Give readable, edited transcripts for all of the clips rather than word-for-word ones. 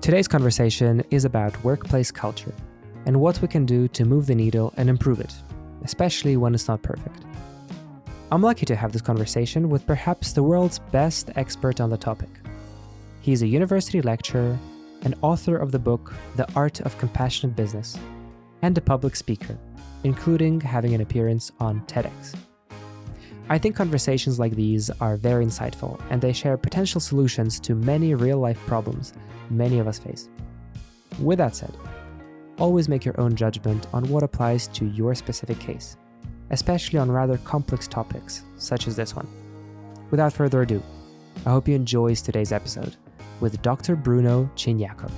Today's conversation is about workplace culture and what we can do to move the needle and improve it, especially when it's not perfect. I'm lucky to have this conversation with perhaps the world's best expert on the topic. He's a university lecturer and author of the book The Art of Compassionate Business, and a public speaker, including having an appearance on TEDx. I think conversations like these are very insightful, and they share potential solutions to many real-life problems many of us face. With that said, always make your own judgment on what applies to your specific case, especially on rather complex topics such as this one. Without further ado, I hope you enjoy today's episode with Dr. Bruno Cignacco.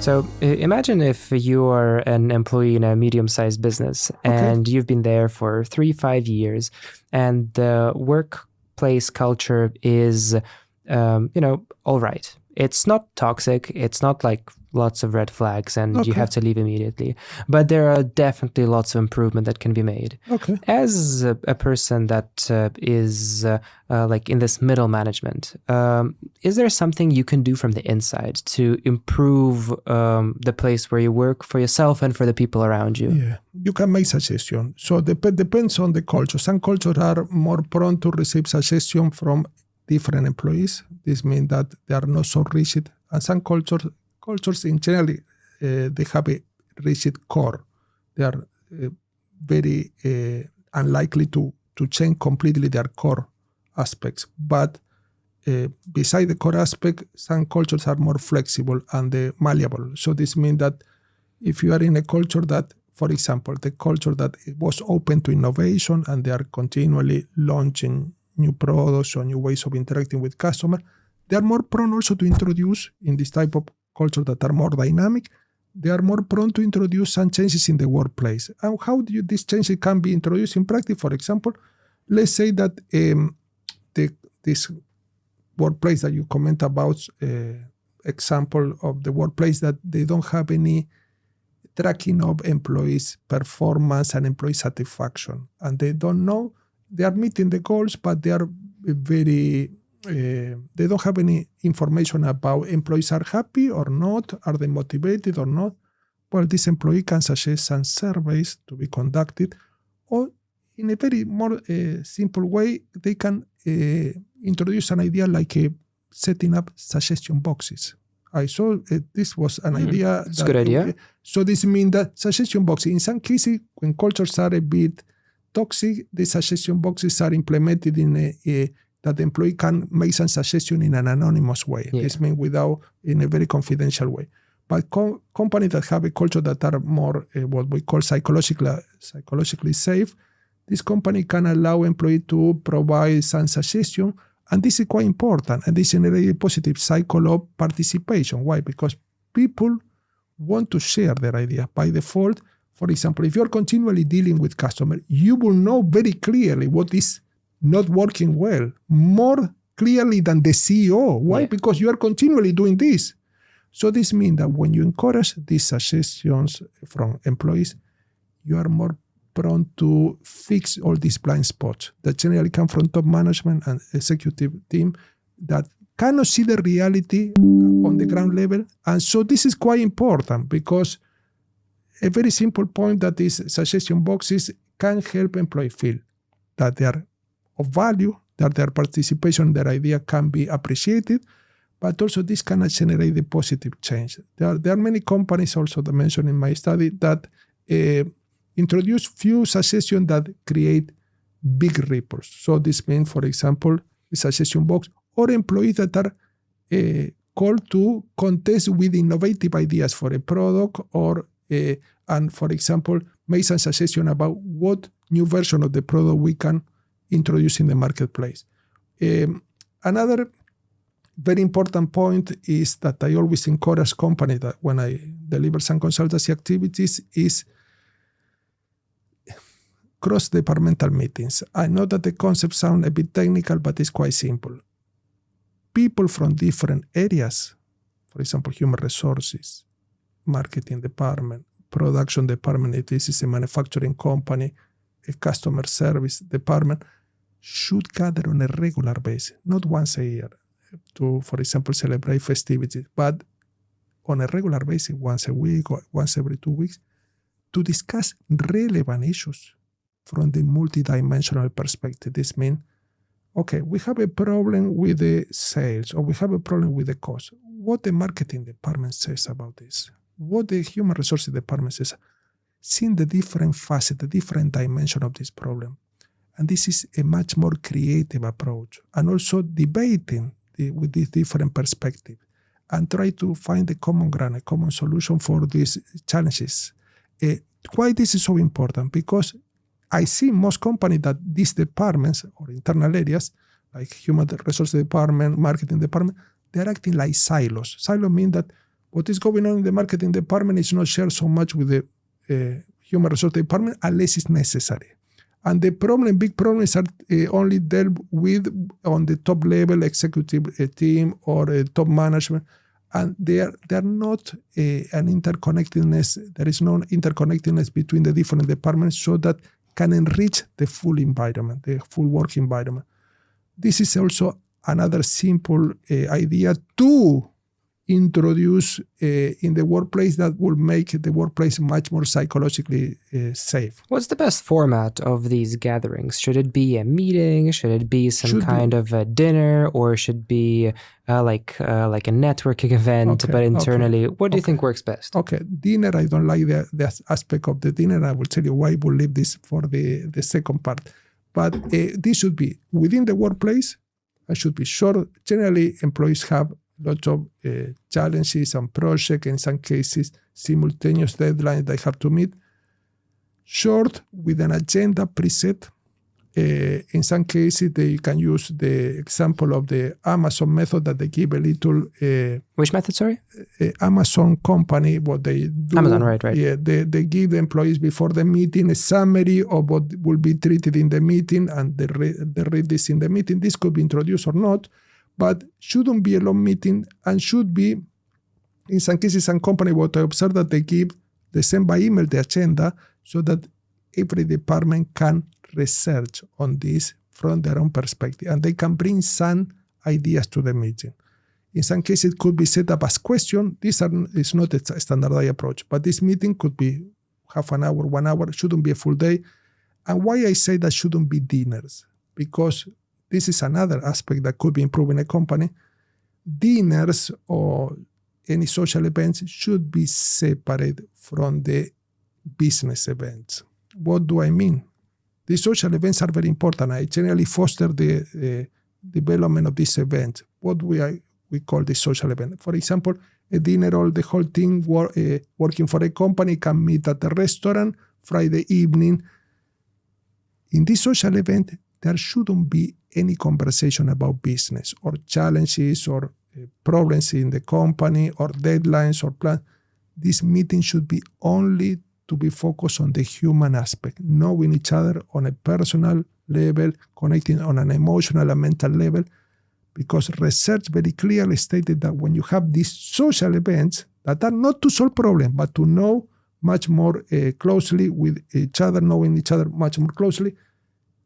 So imagine if you are an employee in a medium-sized business and you've been there for 3-5 years, and the workplace culture is, all right. It's not toxic. It's not like lots of red flags and you have to leave immediately. But there are definitely lots of improvement that can be made. As a person that is like in this middle management, is there something you can do from the inside to improve the place where you work for yourself and for the people around you? Yeah, you can make suggestions. So depends on the culture. Some cultures are more prone to receive suggestions from different employees. This means that they are not so rigid. And some cultures in general, they have a rigid core. They are very unlikely to change completely their core aspects. But beside the core aspect, some cultures are more flexible and malleable. So this means that if you are in a culture that, for example, the culture that was open to innovation and they are continually launching new products or new ways of interacting with customers, they are more prone also to introduce, in this type of culture that are more dynamic, they are more prone to introduce some changes in the workplace. And how these changes can be introduced in practice? For example, let's say that this workplace that you comment about, example of the workplace that they don't have any tracking of employees' performance and employee satisfaction. And they don't know, they are meeting the goals, but they are very... they don't have any information about employees are happy or not, are they motivated or not. Well, this employee can suggest some surveys to be conducted, or in a very more simple way, they can introduce an idea like setting up suggestion boxes. I saw this was an idea. That's a good idea. So this means that suggestion boxes, in some cases, when cultures are a bit toxic, the suggestion boxes are implemented in that the employee can make some suggestion in an anonymous way. Yeah. This means in a very confidential way. But companies that have a culture that are more what we call psychologically safe, this company can allow employee to provide some suggestion, and this is quite important, and this generates a positive cycle of participation. Why? Because people want to share their idea. By default, for example, if you're continually dealing with customers, you will know very clearly what is not working well, more clearly than the CEO. Why? Yeah. Because you are continually doing this. So this means that when you encourage these suggestions from employees, you are more prone to fix all these blind spots that generally come from top management and executive team that cannot see the reality on the ground level. And so this is quite important, because a very simple point that these suggestion boxes can help employees feel that they are of value, that their participation, their idea can be appreciated, but also this can generate a positive change. There are many companies also that mentioned in my study that introduce few suggestions that create big ripples. So this means, for example, a suggestion box or employees that are called to contest with innovative ideas for a product, or and for example, make some suggestion about what new version of the product we can introduce in the marketplace. Another very important point is that I always encourage companies that when I deliver some consultancy activities is cross-departmental meetings. I know that the concept sounds a bit technical, but it's quite simple. People from different areas, for example, human resources, marketing department, production department, if this is a manufacturing company, a customer service department, should gather on a regular basis, not once a year to, for example, celebrate festivities, but on a regular basis, once a week or once every 2 weeks, to discuss relevant issues from the multidimensional perspective. This means, okay, we have a problem with the sales, or we have a problem with the cost. What the marketing department says about this, what the human resources department says, seeing the different facets, the different dimension of this problem. And this is a much more creative approach, and also debating with this different perspective and try to find a common ground, a common solution for these challenges. Why this is so important? Because I see most companies that these departments or internal areas, like human resources department, marketing department, they're acting like silos. Silos mean that what is going on in the marketing department is not shared so much with the human resources department unless it's necessary. And the big problems are only dealt with on the top level executive team or top management. And they are not an interconnectedness. There is no interconnectedness between the different departments so that can enrich the full environment, the full work environment. This is also another simple idea to introduce in the workplace that will make the workplace much more psychologically safe. What's the best format of these gatherings? Should it be a meeting? Should it be some kind of a dinner? Or should it be like a networking event, but internally? What do you think works best? Okay, dinner, I don't like the aspect of the dinner. I will tell you why we'll leave this for the second part. But this should be within the workplace. I should be sure. Generally, employees have lots of challenges and projects, in some cases, simultaneous deadlines they have to meet. Short, with an agenda preset. In some cases, they can use the example of the Amazon method that they give a little... Which method, sorry? Amazon company, what they do. Amazon, right. Yeah, they give the employees before the meeting a summary of what will be treated in the meeting, and they read this in the meeting. This could be introduced or not, but shouldn't be a long meeting, and should be, in some cases, some company, what I observe that they send by email the agenda so that every department can research on this from their own perspective, and they can bring some ideas to the meeting. In some cases, it could be set up as question. This is not a standardized approach, but this meeting could be half an hour, 1 hour, shouldn't be a full day. And why I say that shouldn't be dinners? Because this is another aspect that could be improved in a company. Dinners or any social events should be separate from the business events. What do I mean? The social events are very important. I generally foster the development of this event. What we call the social event. For example, a dinner, or the whole team working for a company can meet at a restaurant Friday evening. In this social event, there shouldn't be any conversation about business or challenges or problems in the company or deadlines or plans. This meeting should be only to be focused on the human aspect, knowing each other on a personal level, connecting on an emotional and mental level, because research very clearly stated that when you have these social events that are not to solve problems, but to know much more closely with each other, knowing each other much more closely,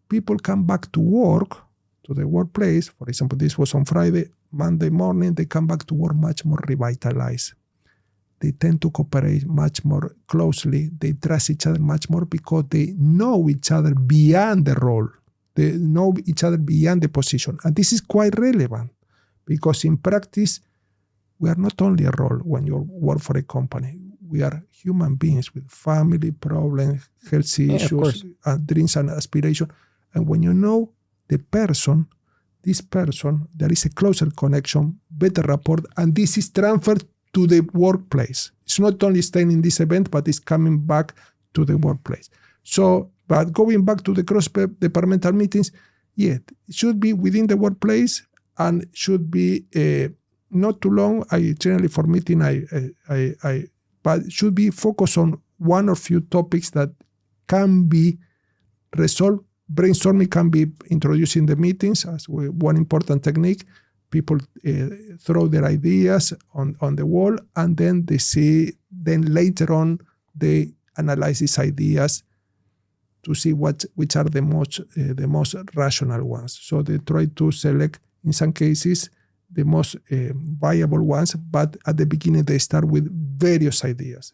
people come back to work, to the workplace. For example, this was on Friday, Monday morning, they come back to work much more revitalized. They tend to cooperate much more closely. They trust each other much more because they know each other beyond the role. They know each other beyond the position. And this is quite relevant because in practice, we are not only a role when you work for a company. We are human beings with family problems, health issues, dreams and aspirations. And when you know the person, this person, there is a closer connection, better rapport, and this is transferred to the workplace. It's not only staying in this event, but it's coming back to the workplace. So, but going back to the cross-departmental meetings, it should be within the workplace and should be not too long. I generally for meeting, but should be focused on one or few topics that can be resolved. Brainstorming can be introduced in the meetings as one important technique. People throw their ideas on the wall, and then they see. Then later on, they analyze these ideas to see which are the most rational ones. So they try to select, in some cases, the most viable ones, but at the beginning they start with various ideas,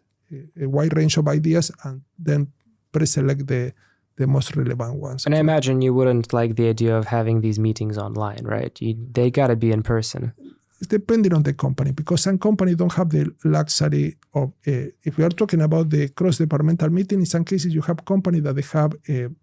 a wide range of ideas, and then pre-select the most relevant ones. And I imagine you wouldn't like the idea of having these meetings online, right? They got to be in person. It's depending on the company, because some companies don't have the luxury of, if we are talking about the cross-departmental meeting, in some cases you have companies that they have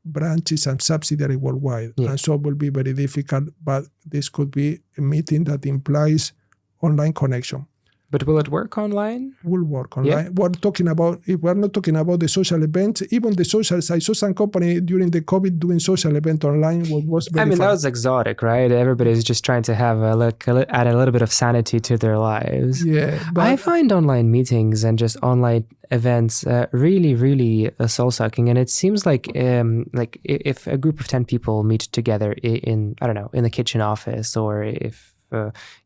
branches and subsidiaries worldwide. Yeah. And so it will be very difficult, but this could be a meeting that implies online connection. But will it work online? Will work online. Yeah. We're talking about, if we're not talking about the social events, even the social side. I saw some company during the COVID doing social event online was very fun. That was exotic, right? Everybody's just trying to have add a little bit of sanity to their lives. Yeah. I find online meetings and just online events really, really soul-sucking. And it seems like if a group of 10 people meet together in the kitchen office, or if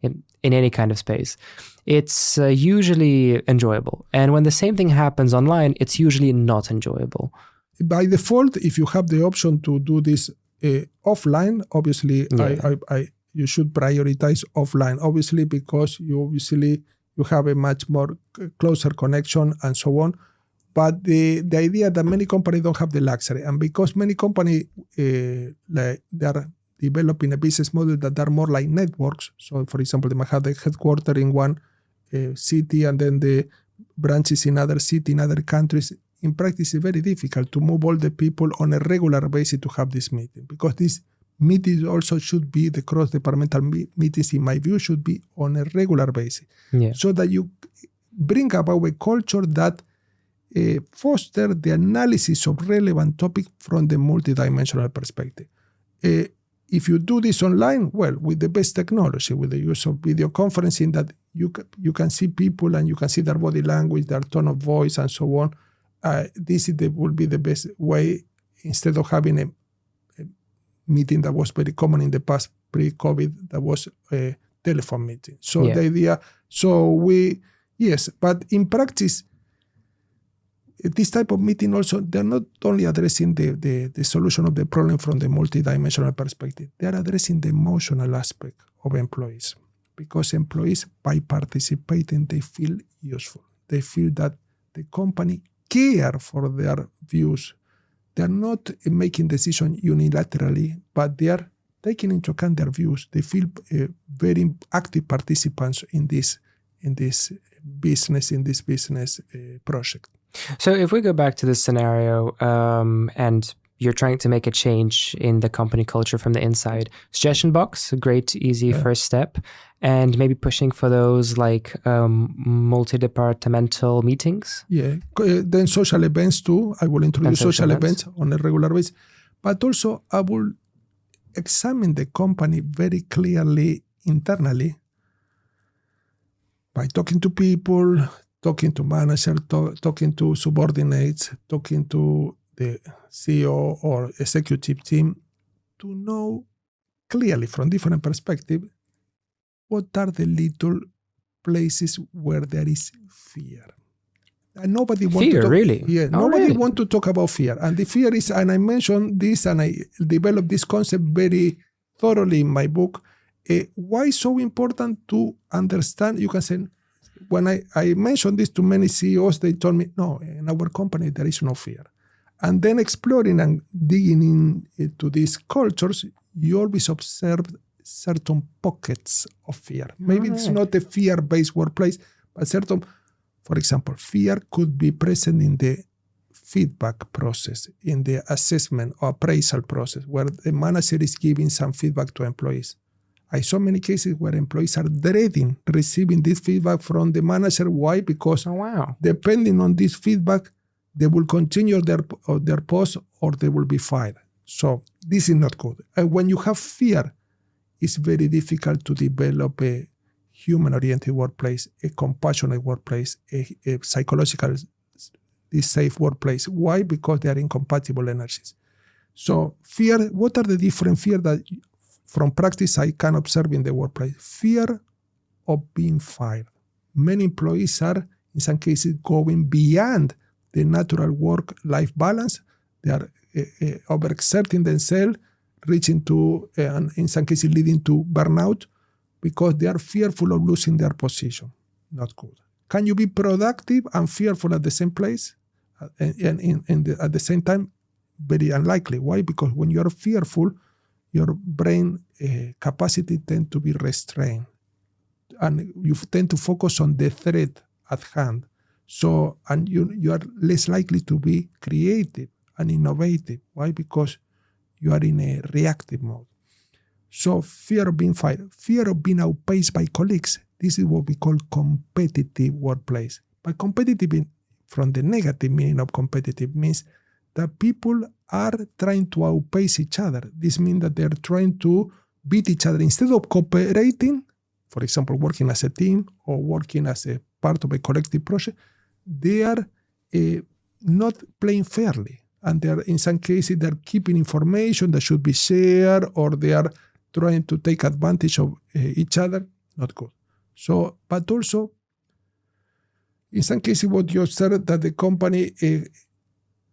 in any kind of space, it's usually enjoyable. And when the same thing happens online, it's usually not enjoyable. By default, if you have the option to do this offline, obviously, yeah. You should prioritize offline, obviously, because you have a much more closer connection and so on. But the idea that many companies don't have the luxury, and because many companies they are developing a business model that are more like networks. So, for example, they might have the headquarters in one city and then the branches in other cities, in other countries. In practice, it's very difficult to move all the people on a regular basis to have this meeting, because these meetings also should be, the cross-departmental meetings, in my view, should be on a regular basis. Yeah. So that you bring about a culture that foster the analysis of relevant topics from the multidimensional perspective. If you do this online, well, with the best technology, with the use of video conferencing, that you can see people and you can see their body language, their tone of voice, and so on. Will be the best way, instead of having a meeting that was very common in the past, pre-COVID, that was a telephone meeting. So yeah. The idea, but in practice, this type of meeting also, they're not only addressing the solution of the problem from the multidimensional perspective, they are addressing the emotional aspect of employees. Because employees, by participating, they feel useful. They feel that the company care for their views. They are not making decisions unilaterally, but they are taking into account their views. They feel very active participants in this business project. So if we go back to this scenario and you're trying to make a change in the company culture from the inside, suggestion box, a great, easy first step, and maybe pushing for those like multi-departmental meetings. Yeah, then social events too. I will introduce social events on a regular basis. But also I will examine the company very clearly internally by talking to people, talking to managers, talking to subordinates, talking to the CEO or executive team, to know clearly from different perspectives what are the little places where there is fear. And nobody wants to talk, really? Yeah, nobody wants to talk about fear. And the fear is, and I mentioned this and I developed this concept very thoroughly in my book. Why is so important to understand? You can say, when I mentioned this to many CEOs, they told me, no, in our company, there is no fear. And then exploring and digging into these cultures, you always observe certain pockets of fear. Maybe it's not a fear-based workplace, but certain, for example, fear could be present in the feedback process, in the assessment or appraisal process, where the manager is giving some feedback to employees. I saw many cases where employees are dreading receiving this feedback from the manager. Why? Because depending on this feedback, they will continue their post or they will be fired. So this is not good. And when you have fear, it's very difficult to develop a human-oriented workplace, a compassionate workplace, a psychologically safe workplace. Why? Because they are incompatible energies. So fear, what are the different fears that from practice I can observe in the workplace? Fear of being fired. Many employees are, in some cases, going beyond the natural work-life balance. They are overexerting themselves, reaching to, and in some cases leading to burnout, because they are fearful of losing their position. Not good. Can you be productive and fearful at the same place? And at the same time, very unlikely. Why? Because when you are fearful, your brain capacity tends to be restrained. And you tend to focus on the threat at hand. So, and you are less likely to be creative and innovative. Why? Because you are in a reactive mode. So fear of being fired, fear of being outpaced by colleagues. This is what we call competitive workplace. But competitive, from the negative meaning of competitive, means that people are trying to outpace each other. This means that they're trying to beat each other. Instead of cooperating, for example, working as a team or working as a part of a collective project, they are not playing fairly. And they're, in some cases, they're keeping information that should be shared, or they are trying to take advantage of each other. Not good. So, but also, in some cases, what you observe that the company,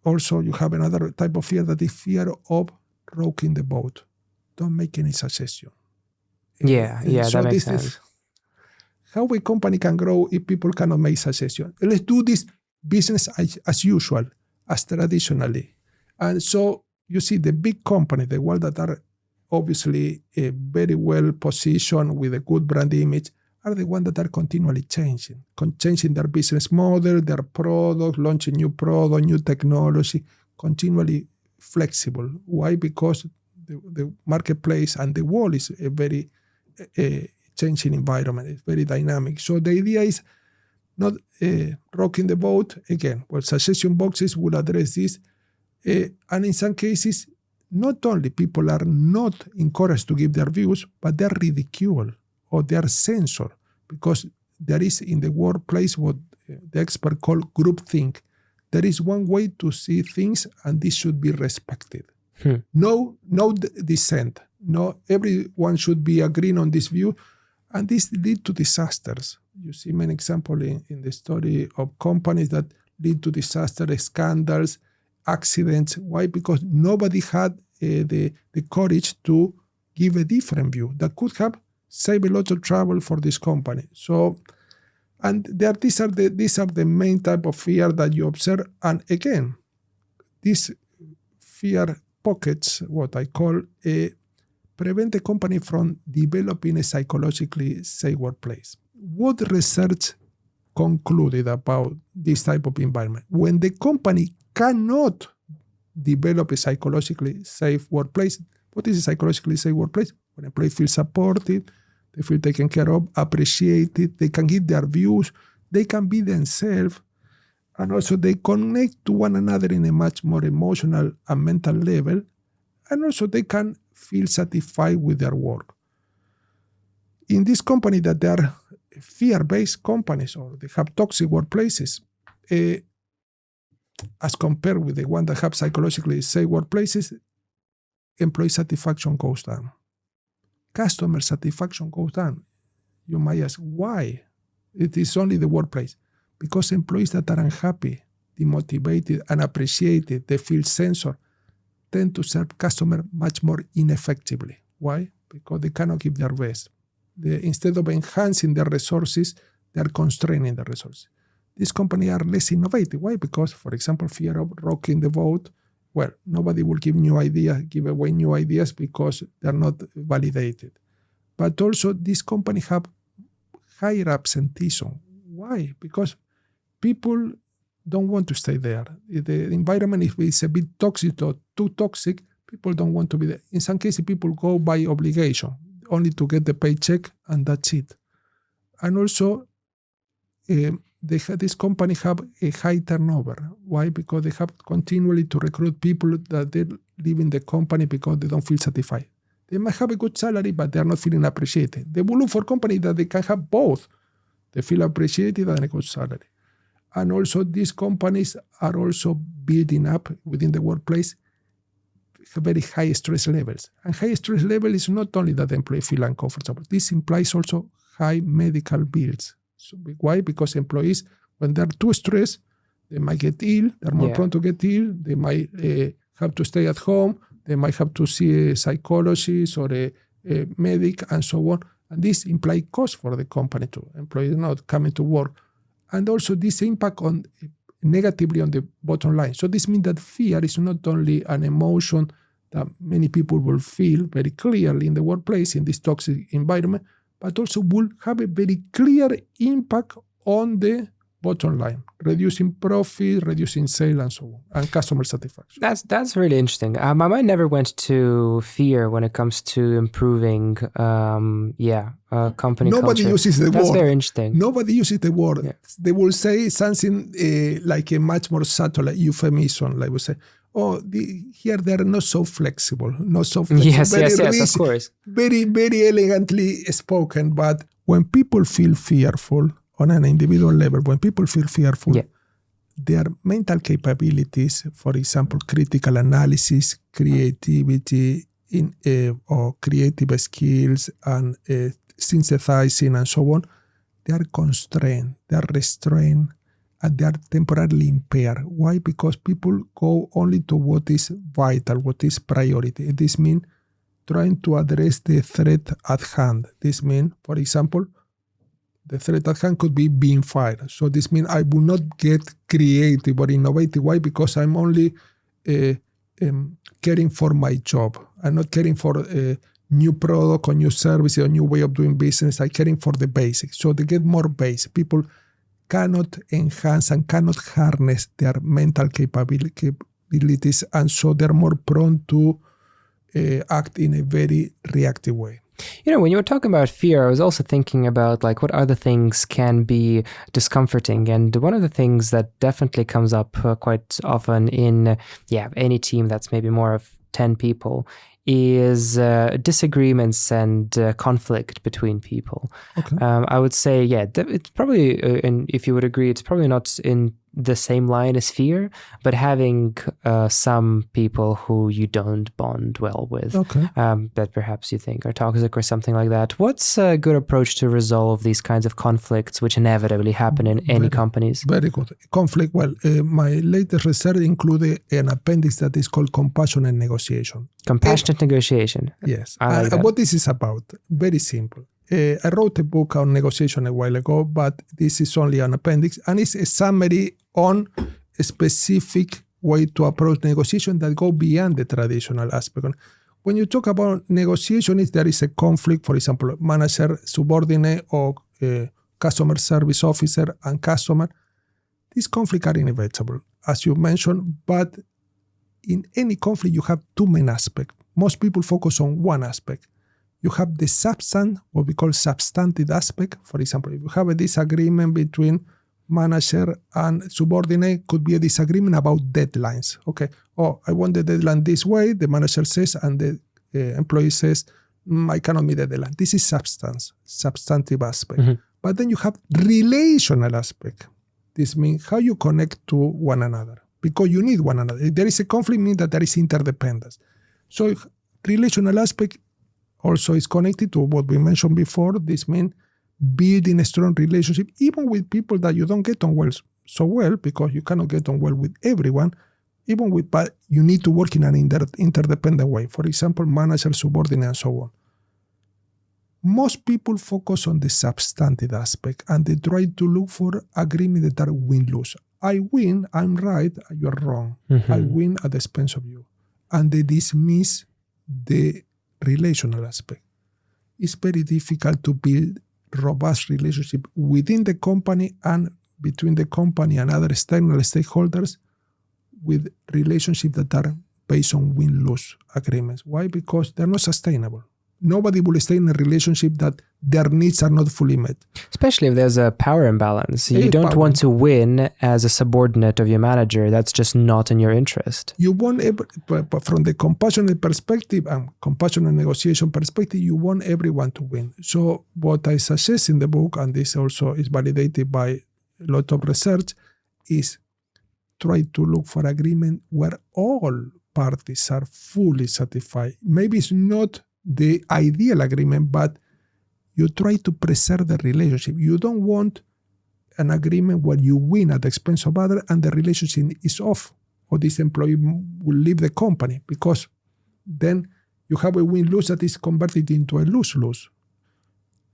also you have another type of fear, that is fear of rocking the boat. Don't make any suggestion. Yeah, So that makes this sense. is how a company can grow if people cannot make suggestions. Let's do this business as usual, as traditionally. And so you see the big companies, the ones that are obviously very well positioned with a good brand image, are the ones that are continually changing their business model, their product, launching new product, new technology, continually flexible. Why? Because the marketplace and the world is a very changing environment. It's very dynamic. So the idea is not rocking the boat. Again, well, suggestion boxes will address this. And in some cases, not only people are not encouraged to give their views, but they're ridiculed or they are censored, because there is in the workplace what the expert call groupthink. There is one way to see things, and this should be respected. No dissent. No, everyone should be agreeing on this view, and this lead to disasters. You see many examples in the story of companies that lead to disasters, scandals, accidents. Why? Because nobody had the courage to give a different view that could have saved a lot of trouble for this company. So, and these are the main type of fear that you observe. And again, these fear pockets, what I call, prevent a company from developing a psychologically safe workplace. What research concluded about this type of environment? When the company cannot develop a psychologically safe workplace, what is a psychologically safe workplace? When employees feel supported, they feel taken care of, appreciated, they can give their views, they can be themselves, and also they connect to one another in a much more emotional and mental level, and also they can feel satisfied with their work. In this company that they are fear-based companies, or they have toxic workplaces, as compared with the one that have psychologically safe workplaces, employee satisfaction goes down. Customer satisfaction goes down. You might ask, why? It is only the workplace. Because employees that are unhappy, demotivated, unappreciated, they feel censored, tend to serve customers much more ineffectively. Why? Because they cannot give their best. Instead of enhancing their resources, they are constraining the resources. These companies are less innovative. Why? Because, for example, fear of rocking the boat. Well, nobody will give away new ideas because they're not validated. But also, these companies have higher absenteeism. Why? Because people don't want to stay there. The environment, if it's a bit toxic or too toxic, people don't want to be there. In some cases, people go by obligation, only to get the paycheck, and that's it. And also, this company have a high turnover. Why? Because they have continually to recruit people that they leave in the company because they don't feel satisfied. They might have a good salary, but they are not feeling appreciated. They will look for companies that they can have both. They feel appreciated and a good salary. And also, these companies are also building up within the workplace very high stress levels. And high stress level is not only that the employee feel uncomfortable. This implies also high medical bills. So why? Because employees, when they're too stressed, They might get ill. They're more prone to get ill. They might have to stay at home. They might have to see a psychologist or a medic and so on. And this implies cost for the company too. Employees not coming to work. And also this impact on negatively on the bottom line. So this means that fear is not only an emotion that many people will feel very clearly in the workplace, in this toxic environment, but also will have a very clear impact on the bottom line, reducing profit, reducing sales, and so on, and customer satisfaction. That's really interesting. My mind never went to fear when it comes to improving, company Nobody culture. uses the word. That's very interesting. Nobody uses the word. Yeah. They will say something like a much more subtle euphemism, like we say, here they're not so flexible, not so flexible. Yes, of course. Very, very elegantly spoken. But when people feel fearful on an individual level, when people feel fearful, their mental capabilities, for example, critical analysis, creativity, or creative skills, and synthesizing and so on, they are constrained, they are restrained, and they are temporarily impaired. Why? Because people go only to what is vital, what is priority. This means trying to address the threat at hand. This means, for example, the threat at hand could be being fired. So this means I will not get creative or innovative. Why? Because I'm only caring for my job. I'm not caring for a new product or new service or new way of doing business. I'm caring for the basics. So they get more basic. People cannot enhance and cannot harness their mental capabilities, and so they're more prone to act in a very reactive way. When you were talking about fear, I was also thinking about what other things can be discomforting. And one of the things that definitely comes up quite often in any team that's maybe more of 10 people is disagreements and conflict between people. Okay. I would say, it's probably, and if you would agree, it's probably not in the same line as fear, but having some people who you don't bond well with, that perhaps you think are toxic or something like that. What's a good approach to resolve these kinds of conflicts, which inevitably happen in any companies? Very good. Conflict. Well, my latest research included an appendix that is called compassionate negotiation. Compassionate negotiation. Yes. I like that. What this is about? Very simple. I wrote a book on negotiation a while ago, but this is only an appendix, and it's a summary on a specific way to approach negotiation that go beyond the traditional aspect. When you talk about negotiation, if there is a conflict, for example, manager, subordinate, or customer service officer and customer, these conflicts are inevitable, as you mentioned, but in any conflict, you have two main aspects. Most people focus on one aspect. You have the substance, what we call substantive aspect. For example, if you have a disagreement between manager and subordinate, could be a disagreement about deadlines. Okay, I want the deadline this way, the manager says, and the employee says, I cannot meet the deadline. This is substantive aspect. Mm-hmm. But then you have relational aspect. This means how you connect to one another, because you need one another. If there is a conflict, it means that there is interdependence. So relational aspect also is connected to what we mentioned before. This means building a strong relationship, even with people that you don't get on well so well, because you cannot get on well with everyone, but you need to work in an interdependent way. For example, manager, subordinate, and so on. Most people focus on the substantive aspect, and they try to look for agreements that are win-lose. I win, I'm right, you're wrong. Mm-hmm. I win at the expense of you. And they dismiss the relational aspect. It's very difficult to build robust relationship within the company and between the company and other external stakeholders with relationships that are based on win-lose agreements. Why? Because they're not sustainable. Nobody will stay in a relationship that their needs are not fully met. Especially if there's a power imbalance. You don't want to win as a subordinate of your manager. That's just not in your interest. You want, from the compassionate perspective and compassionate negotiation perspective, you want everyone to win. So what I suggest in the book, and this also is validated by a lot of research, is try to look for agreement where all parties are fully satisfied. Maybe it's not the ideal agreement, but you try to preserve the relationship. You don't want an agreement where you win at the expense of others and the relationship is off, or this employee will leave the company, because then you have a win-lose that is converted into a lose-lose.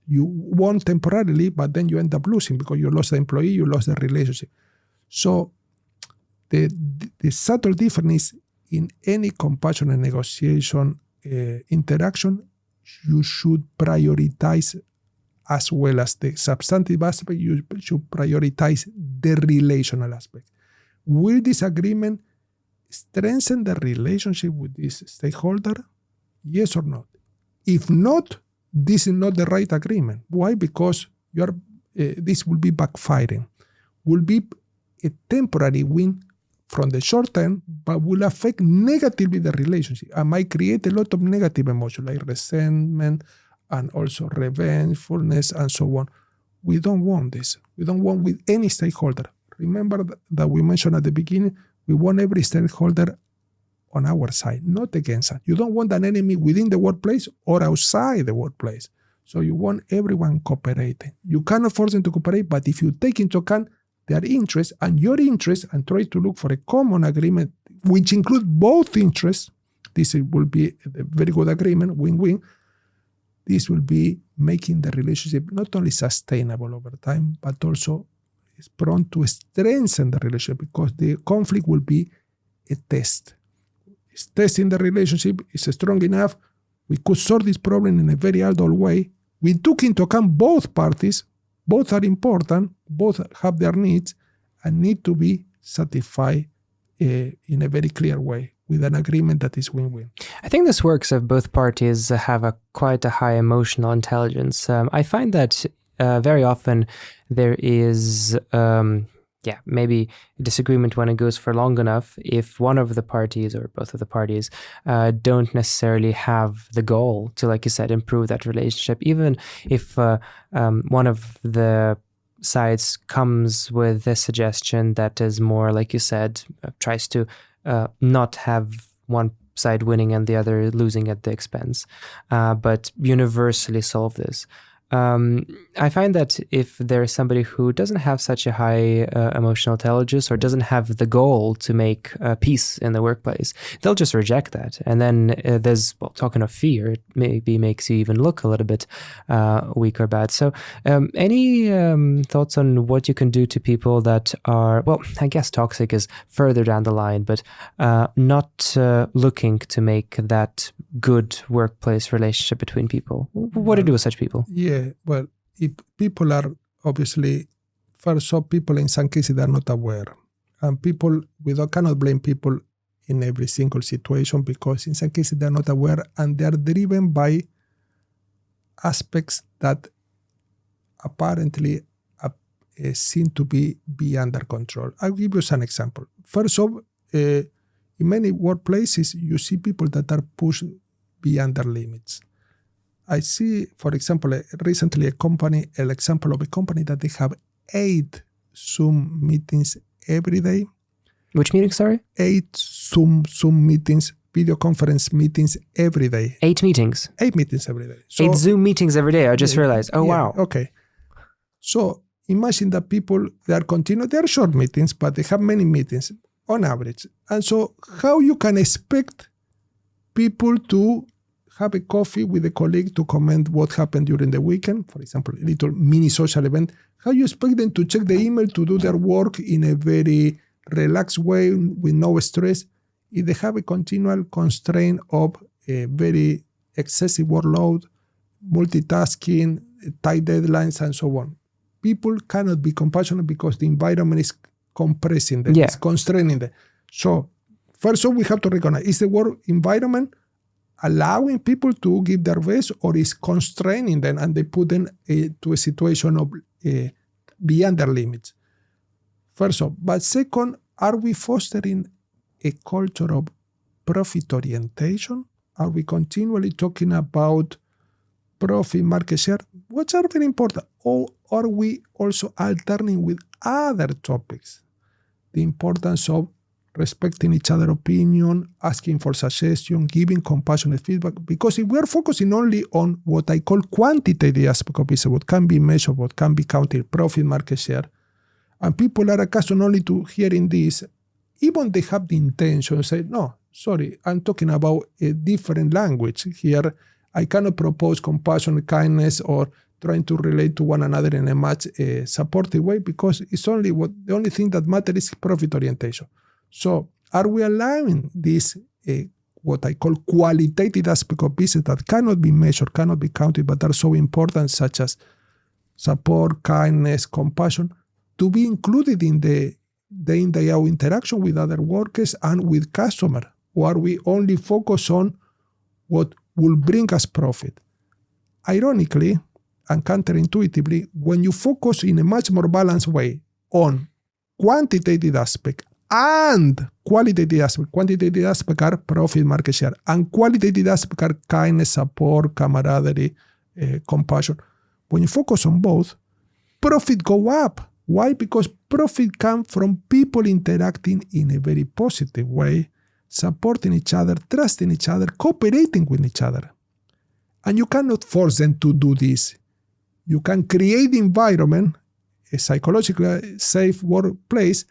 You won temporarily, but then you end up losing because you lost the employee, you lost the relationship. So the subtle difference is in any compassionate negotiation interaction, you should prioritize, as well as the substantive aspect, you should prioritize the relational aspect. Will this agreement strengthen the relationship with this stakeholder? Yes or no? If not, this is not the right agreement. Why? Because this will be backfiring. Will be a temporary win from the short term, but will affect negatively the relationship and might create a lot of negative emotion like resentment and also revengefulness and so on. We don't want this. We don't want with any stakeholder. Remember that we mentioned at the beginning, we want every stakeholder on our side, not against us. You don't want an enemy within the workplace or outside the workplace. So you want everyone cooperating. You cannot force them to cooperate, but if you take into account their interests and your interests and try to look for a common agreement, which includes both interests, this will be a very good agreement, win-win. This will be making the relationship not only sustainable over time, but also is prone to strengthen the relationship, because the conflict will be a test. It's testing the relationship, is strong enough. We could solve this problem in a very adult way. We took into account both parties. Both are important. Both have their needs and need to be satisfied in a very clear way with an agreement that is win-win. I think this works if both parties have quite a high emotional intelligence. I find that very often there is maybe a disagreement when it goes for long enough if one of the parties or both of the parties don't necessarily have the goal to, like you said, improve that relationship. Even if one of the sides comes with a suggestion that is more, like you said, tries to not have one side winning and the other losing at the expense, but universally solve this. I find that if there's somebody who doesn't have such a high emotional intelligence or doesn't have the goal to make peace in the workplace, they'll just reject that. And then talking of fear, it maybe makes you even look a little bit weak or bad. So any thoughts on what you can do to people that are, well, I guess toxic is further down the line, but not looking to make that good workplace relationship between people? What do you do with such people? Yeah, well, if people are obviously, first off, people in some cases they are not aware. And people, cannot blame people in every single situation, because in some cases they are not aware and they are driven by aspects that apparently seem to be under control. I'll give you some example. First off, in many workplaces, you see people that are pushed beyond their limits. I see, for example, recently an example of a company that they have 8 Zoom meetings every day. Which meetings, sorry? 8 Zoom meetings, video conference meetings every day. 8 meetings? 8 meetings every day. So, 8 Zoom meetings every day, I just realized. Oh, yeah, wow. Okay. So imagine that people, they are short meetings, but they have many meetings on average. And so how you can expect people to have a coffee with a colleague to comment what happened during the weekend, for example, a little mini social event, how you expect them to check the email to do their work in a very relaxed way with no stress if they have a continual constraint of a very excessive workload, multitasking, tight deadlines, and so on. People cannot be compassionate because the environment is compressing them, it's constraining them. So first of all, we have to recognize, is the work environment allowing people to give their best, or is constraining them and they put them to a situation of beyond their limits? First of all. But second, are we fostering a culture of profit orientation? Are we continually talking about profit, market share, which are very important? Or are we also alternating with other topics? The importance of respecting each other's opinion, asking for suggestion, giving compassionate feedback. Because if we are focusing only on what I call quantitative aspect of business, what can be measured, what can be counted, profit, market share, And people are accustomed only to hearing this. Even they have the intention to say, no, sorry, I'm talking about a different language here. I cannot propose compassion, kindness, or trying to relate to one another in a much supportive way, because it's only the only thing that matters is profit orientation. So are we allowing this, what I call qualitative aspect of business that cannot be measured, cannot be counted, but are so important, such as support, kindness, compassion, to be included in the day-in, day-out interaction with other workers and with customers? Or are we only focused on what will bring us profit? Ironically and counterintuitively, when you focus in a much more balanced way on quantitative aspect and qualitative aspect are profit, market share, and qualitative aspect are kindness, support, camaraderie, compassion. When you focus on both, profit go up. Why? Because profit comes from people interacting in a very positive way, supporting each other, trusting each other, cooperating with each other. And you cannot force them to do this. You can create the environment, a psychologically safe workplace,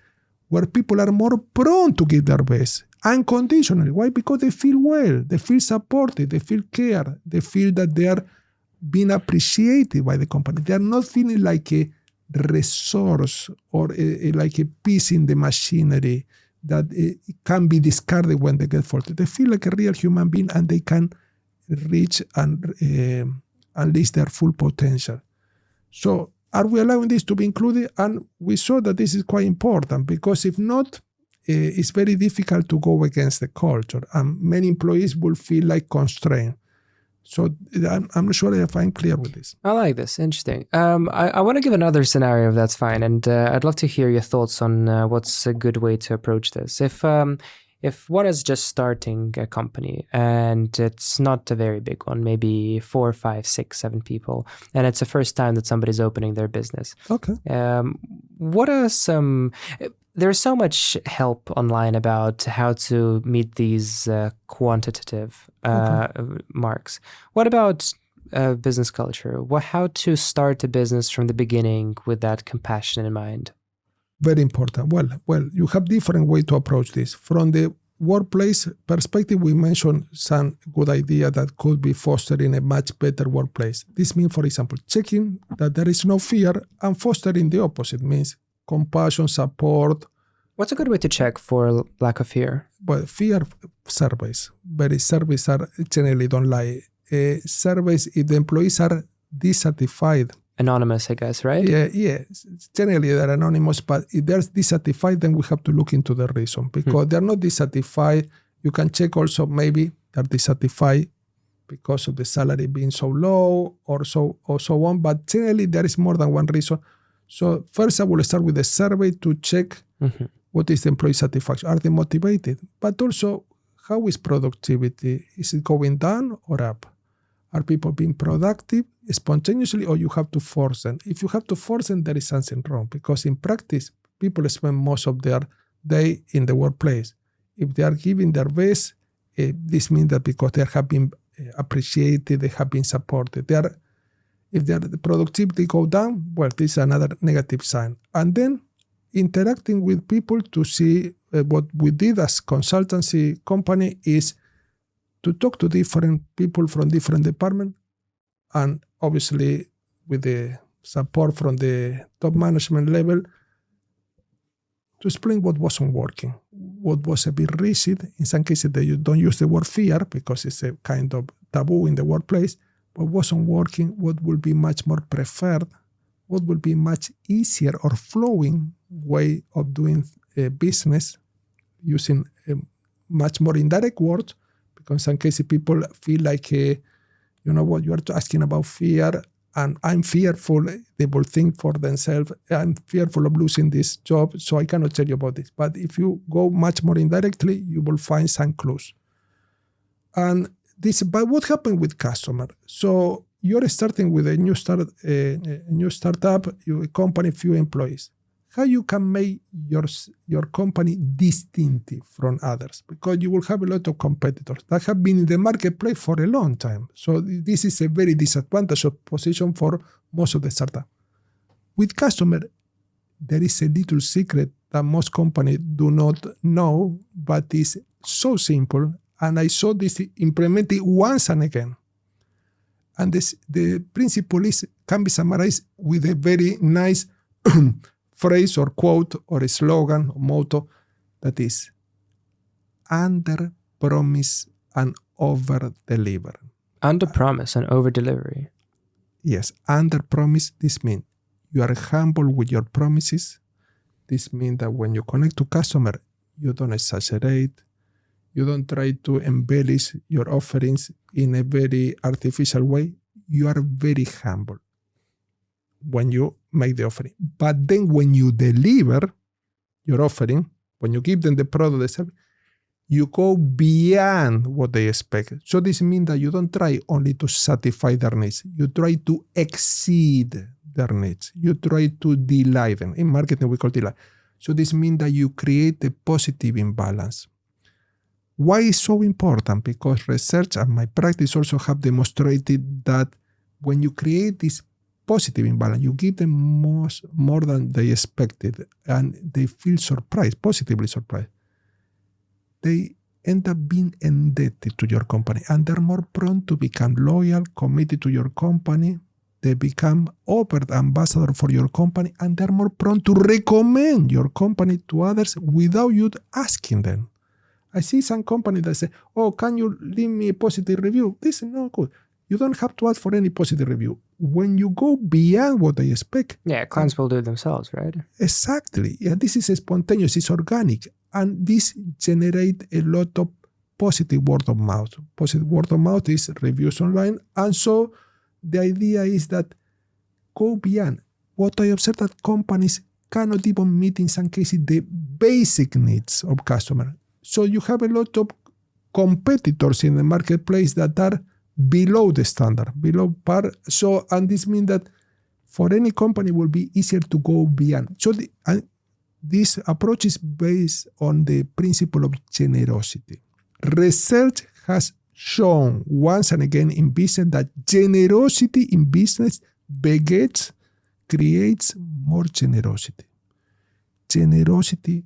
where people are more prone to give their best, unconditionally. Why? Because they feel well, they feel supported, they feel cared, they feel that they are being appreciated by the company. They are not feeling like a resource or like a piece in the machinery that can be discarded when they get faulted. They feel like a real human being, and they can reach and unleash their full potential. So are we allowing this to be included? And we saw that this is quite important, because if not, it's very difficult to go against the culture, and many employees will feel like constrained. So I'm not sure if I'm clear with this. I like this. Interesting. I want to give another scenario, if that's fine. And I'd love to hear your thoughts on what's a good way to approach this. If one is just starting a company and it's not a very big one, maybe 4, 5, 6, 7 people, and it's the first time that somebody's opening their business. Okay. What are there's so much help online about how to meet these quantitative marks. What about business culture? How to start a business from the beginning with that compassion in mind? Very important. Well, you have different way to approach this. From the workplace perspective, we mentioned some good idea that could be fostered in a much better workplace. This means, for example, checking that there is no fear, and fostering the opposite means compassion, support. What's a good way to check for lack of fear? Well, fear surveys. Surveys are generally don't lie. Surveys, if the employees are dissatisfied. Anonymous, I guess, right? Yeah. Generally, they're anonymous, but if they're dissatisfied, then we have to look into the reason. Because they're not dissatisfied, you can check also maybe they're dissatisfied because of the salary being so low or so on. But generally, there is more than one reason. So first, I will start with a survey to check what is the employee satisfaction. Are they motivated? But also, how is productivity? Is it going down or up? Are people being productive spontaneously, or you have to force them? If you have to force them, there is something wrong, because in practice, people spend most of their day in the workplace. If they are giving their best, this means that because they have been appreciated, they have been supported. If their productivity go down, well, this is another negative sign. And then interacting with people to see what we did as consultancy company is to talk to different people from different departments, and obviously with the support from the top management level, to explain what wasn't working, what was a bit rigid. In some cases, they don't use the word fear because it's a kind of taboo in the workplace, but wasn't working, what will be much more preferred, what will be much easier or flowing way of doing business using much more indirect words. Because in some cases, people feel like, you know what, you are asking about fear, and I'm fearful. They will think for themselves, I'm fearful of losing this job, so I cannot tell you about this. But if you go much more indirectly, you will find some clues. And but what happened with customer? So you're starting with a new startup, a company, few employees. How you can make your company distinctive from others? Because you will have a lot of competitors that have been in the marketplace for a long time. So this is a very disadvantageous position for most of the startups. With customer, there is a little secret that most companies do not know, but is so simple. And I saw this implemented once and again. And the principle can be summarized with a very nice phrase or quote or a slogan or motto that is under promise and over deliver. Under promise and over delivery. Yes, under promise, this means you are humble with your promises. This means that when you connect to customer, you don't exaggerate. You don't try to embellish your offerings in a very artificial way. You are very humble when you make the offering. But then when you deliver your offering, when you give them the product, the service, you go beyond what they expect. So this means that you don't try only to satisfy their needs. You try to exceed their needs. You try to delight them. In marketing, we call delight. So this means that you create a positive imbalance. Why is so important? Because research and my practice also have demonstrated that when you create this positive imbalance, you give them more than they expected, and they feel surprised, positively surprised. They end up being indebted to your company, and they're more prone to become loyal, committed to your company. They become overt ambassador for your company, and they're more prone to recommend your company to others without you asking them. I see some companies that say, oh, can you leave me a positive review? This is not good. You don't have to ask for any positive review. When you go beyond what they expect. Yeah, clients will do it themselves, right? Exactly. Yeah, this is spontaneous, it's organic. And this generates a lot of positive word of mouth. Positive word of mouth is reviews online. And so the idea is that go beyond. What I observe that companies cannot even meet in some cases the basic needs of customers. So you have a lot of competitors in the marketplace that are below the standard, below par. So, and this means that for any company it will be easier to go beyond. So this approach is based on the principle of generosity. Research has shown once and again in business that generosity in business creates more generosity. Generosity,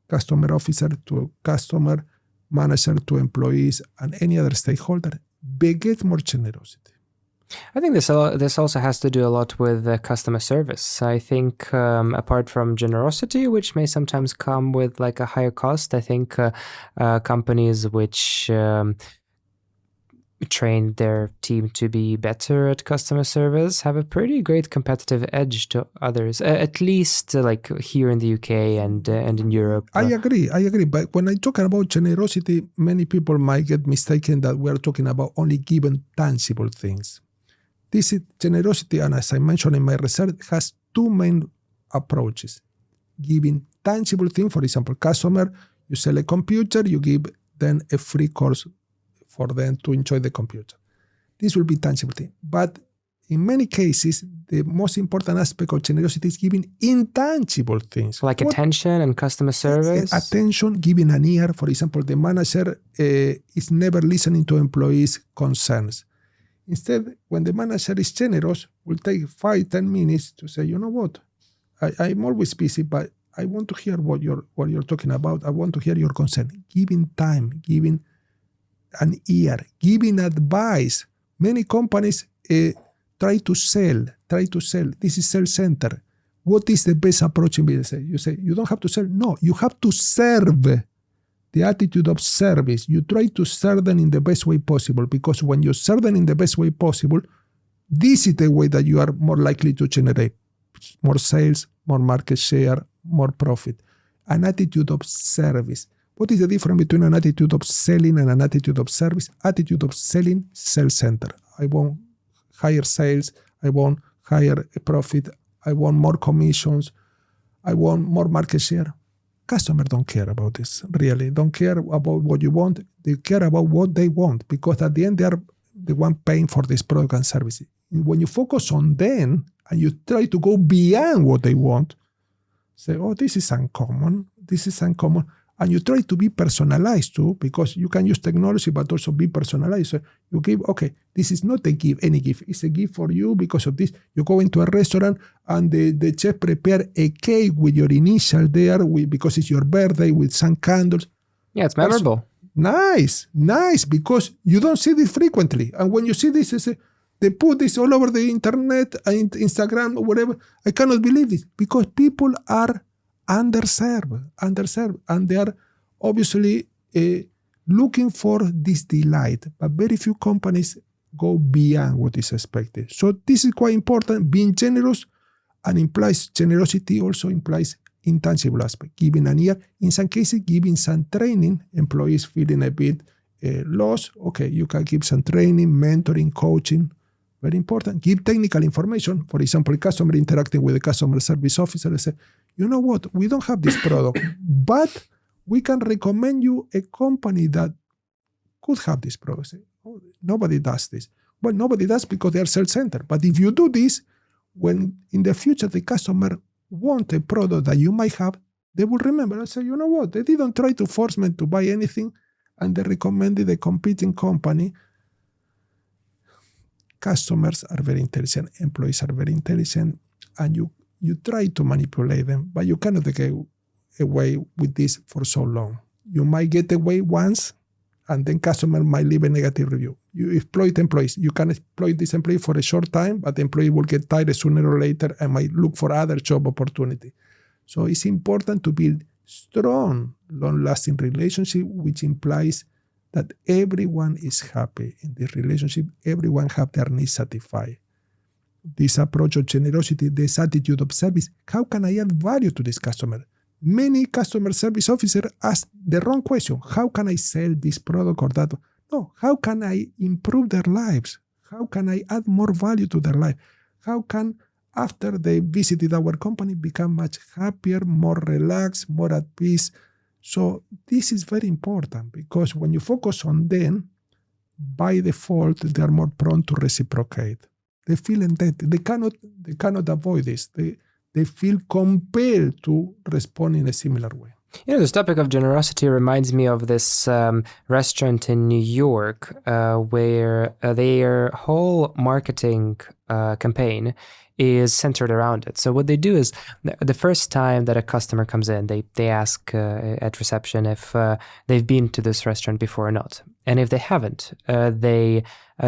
customer officer to customer, manager to employees, and any other stakeholder, begets more generosity. I think this also has to do a lot with customer service. I think apart from generosity, which may sometimes come with like a higher cost, I think companies which train their team to be better at customer service have a pretty great competitive edge to others, at least like here in the UK and in Europe. I agree. But when I talk about generosity, many people might get mistaken that we're talking about only giving tangible things. This is generosity, and as I mentioned in my research, has two main approaches. Giving tangible things, for example, customer, you sell a computer, you give them a free course for them to enjoy the computer. This will be tangible thing. But in many cases, the most important aspect of generosity is giving intangible things. Like attention and customer service? Attention, giving an ear. For example, the manager is never listening to employees' concerns. Instead, when the manager is generous, will take 5-10 minutes to say, you know what, I'm always busy, but I want to hear what you're talking about. I want to hear your concern. Giving time, giving an ear, giving advice. Many companies try to sell. This is sell center. What is the best approach in business? You say, you don't have to sell. No, you have to serve. The attitude of service. You try to serve them in the best way possible, because when you serve them in the best way possible, this is the way that you are more likely to generate more sales, more market share, more profit. An attitude of service. What is the difference between an attitude of selling and an attitude of service? Attitude of selling, sales center. I want higher sales. I want higher profit. I want more commissions. I want more market share. Customers don't care about this, really. Don't care about what you want. They care about what they want, because at the end, they are the one paying for this product and service. When you focus on them and you try to go beyond what they want, say, oh, this is uncommon. And you try to be personalized too, because you can use technology, but also be personalized. So you give, okay, this is not a gift, any gift. It's a gift for you because of this. You go into a restaurant and the chef prepare a cake with your initial there, because it's your birthday, with some candles. Yeah, it's memorable. Nice, because you don't see this frequently. And when you see this, they put this all over the internet, Instagram, or whatever. I cannot believe this, because people are underserved, and they are obviously looking for this delight. But very few companies go beyond what is expected. So this is quite important. Being generous and implies generosity, also implies intangible aspect, giving an ear, in some cases giving some training, employees feeling a bit lost. Okay, you can give some training, mentoring, coaching, very important. Give technical information. For example, customer interacting with the customer service officer, they say, you know what, we don't have this product, but we can recommend you a company that could have this product. Say, oh, nobody does this. Well, nobody does because they are self-centered. But if you do this, when in the future the customer want a product that you might have, they will remember and say, you know what, they didn't try to force me to buy anything, and they recommended a competing company. Customers are very intelligent, employees are very intelligent, and you try to manipulate them, but you cannot get away with this for so long. You might get away once, and then customer might leave a negative review. You exploit employees. You can exploit this employee for a short time, but the employee will get tired sooner or later and might look for other job opportunity. So it's important to build strong, long-lasting relationship, which implies that everyone is happy in this relationship. Everyone have their needs satisfied. This approach of generosity, this attitude of service, how can I add value to this customer? Many customer service officers ask the wrong question. How can I sell this product or that? No, how can I improve their lives? How can I add more value to their life? How can, after they visited our company, become much happier, more relaxed, more at peace? So this is very important, because when you focus on them, by default, they are more prone to reciprocate. They feel indebted. They cannot avoid this. They feel compelled to respond in a similar way. You know, this topic of generosity reminds me of this restaurant in New York where their whole marketing campaign is centered around it. So what they do is the first time that a customer comes in, they ask at reception if they've been to this restaurant before or not. And if they haven't, they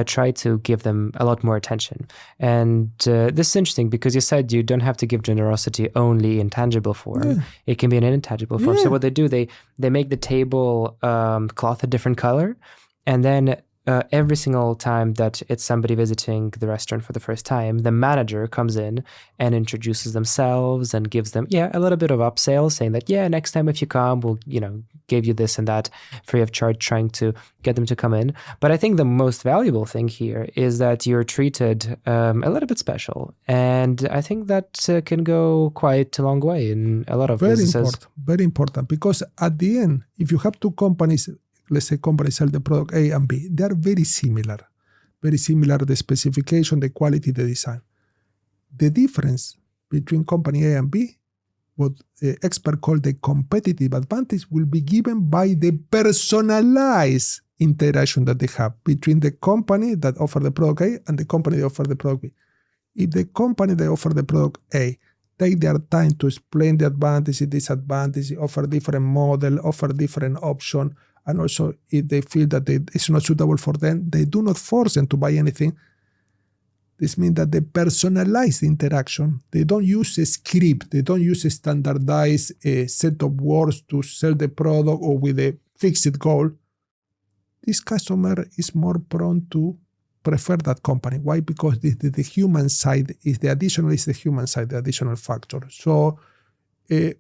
try to give them a lot more attention. And this is interesting because you said you don't have to give generosity only in tangible form. Yeah. It can be in an intangible form. Yeah. So what they do, they make the table cloth a different color, and then every single time that it's somebody visiting the restaurant for the first time, the manager comes in and introduces themselves and gives them, a little bit of upsell, saying that, next time if you come, we'll, give you this and that free of charge, trying to get them to come in. But I think the most valuable thing here is that you're treated a little bit special. And I think that can go quite a long way in a lot of businesses. Very important, because at the end, if you have two companies, let's say companies sell the product A and B, they are very similar, the specification, the quality, the design. The difference between company A and B, what experts call the competitive advantage, will be given by the personalized interaction that they have between the company that offer the product A and the company that offer the product B. If the company that offer the product A take their time to explain the advantages, disadvantages, offer different model, offer different option, and also if they feel that it's not suitable for them, they do not force them to buy anything. This means that the personalized interaction, they don't use a script, they don't use a standardized set of words to sell the product or with a fixed goal. This customer is more prone to prefer that company. Why? Because the human side is the additional factor. So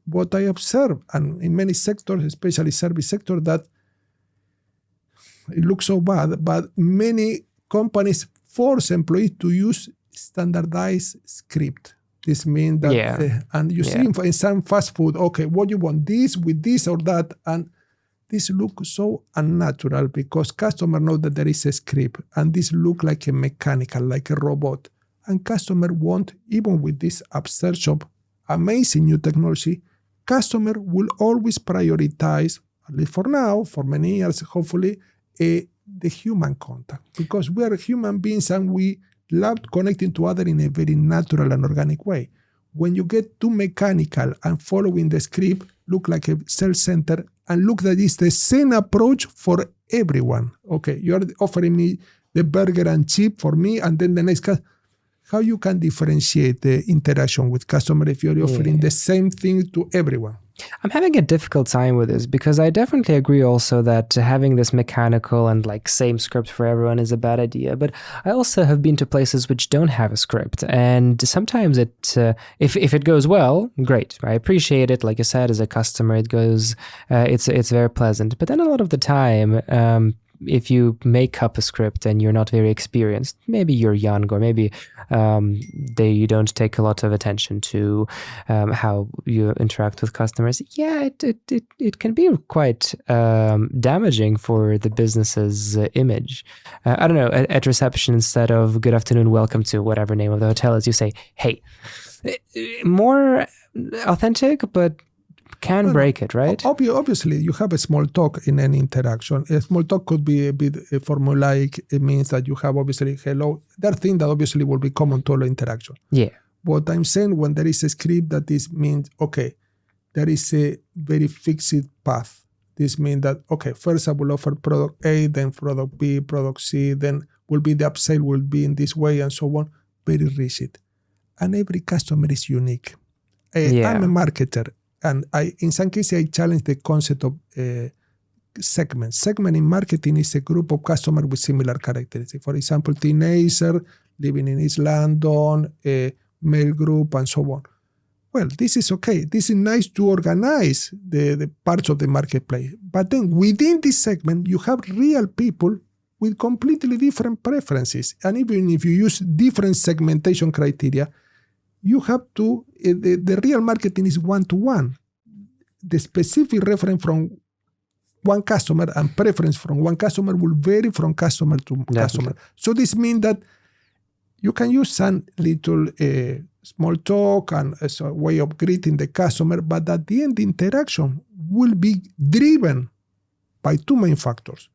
what I observe, and in many sectors, especially service sector, that it looks so bad, but many companies force employees to use standardized script. This means that, and you see in some fast food, okay, what you want, this with this or that, and this looks so unnatural because customers know that there is a script, and this look like a mechanical, like a robot. And customer want, even with this upsurge of amazing new technology, customer will always prioritize, at least for now, for many years, hopefully, the human contact. Because we are human beings and we love connecting to others in a very natural and organic way. When you get too mechanical and following the script, look like a self-centered, and look that it's the same approach for everyone. Okay, you're offering me the burger and chip for me, and then the next how you can differentiate the interaction with customer if you're offering the same thing to everyone? I'm having a difficult time with this because I definitely agree also that having this mechanical and like same script for everyone is a bad idea. But I also have been to places which don't have a script, and sometimes it, if it goes well, great. I appreciate it. Like I said, as a customer, it goes, it's very pleasant. But then a lot of the time, if you make up a script and you're not very experienced, maybe you're young, or maybe you don't take a lot of attention to how you interact with customers. Yeah, it can be quite damaging for the business's image. I don't know, at reception, instead of good afternoon, welcome to whatever name of the hotel is, you say, hey. More authentic, but can break it, right? Obviously, you have a small talk in any interaction. A small talk could be a bit formulaic. It means that you have obviously hello. That thing that obviously will be common to all interaction. Yeah. What I'm saying, when there is a script, that this means, okay, there is a very fixed path. This means that, okay, first I will offer product A, then product B, product C, then will be the upsell will be in this way and so on. Very rigid. And every customer is unique. I'm a marketer. And in some cases, I challenge the concept of segment. Segment in marketing is a group of customers with similar characteristics. For example, teenager living in East London, a male group, and so on. Well, this is okay. This is nice to organize the parts of the marketplace. But then within this segment, you have real people with completely different preferences. And even if you use different segmentation criteria, you have to, the real marketing is one-to-one. The specific reference from one customer and preference from one customer will vary from customer to customer. So this means that you can use some little small talk and as a way of greeting the customer, but at the end, the interaction will be driven by two main factors.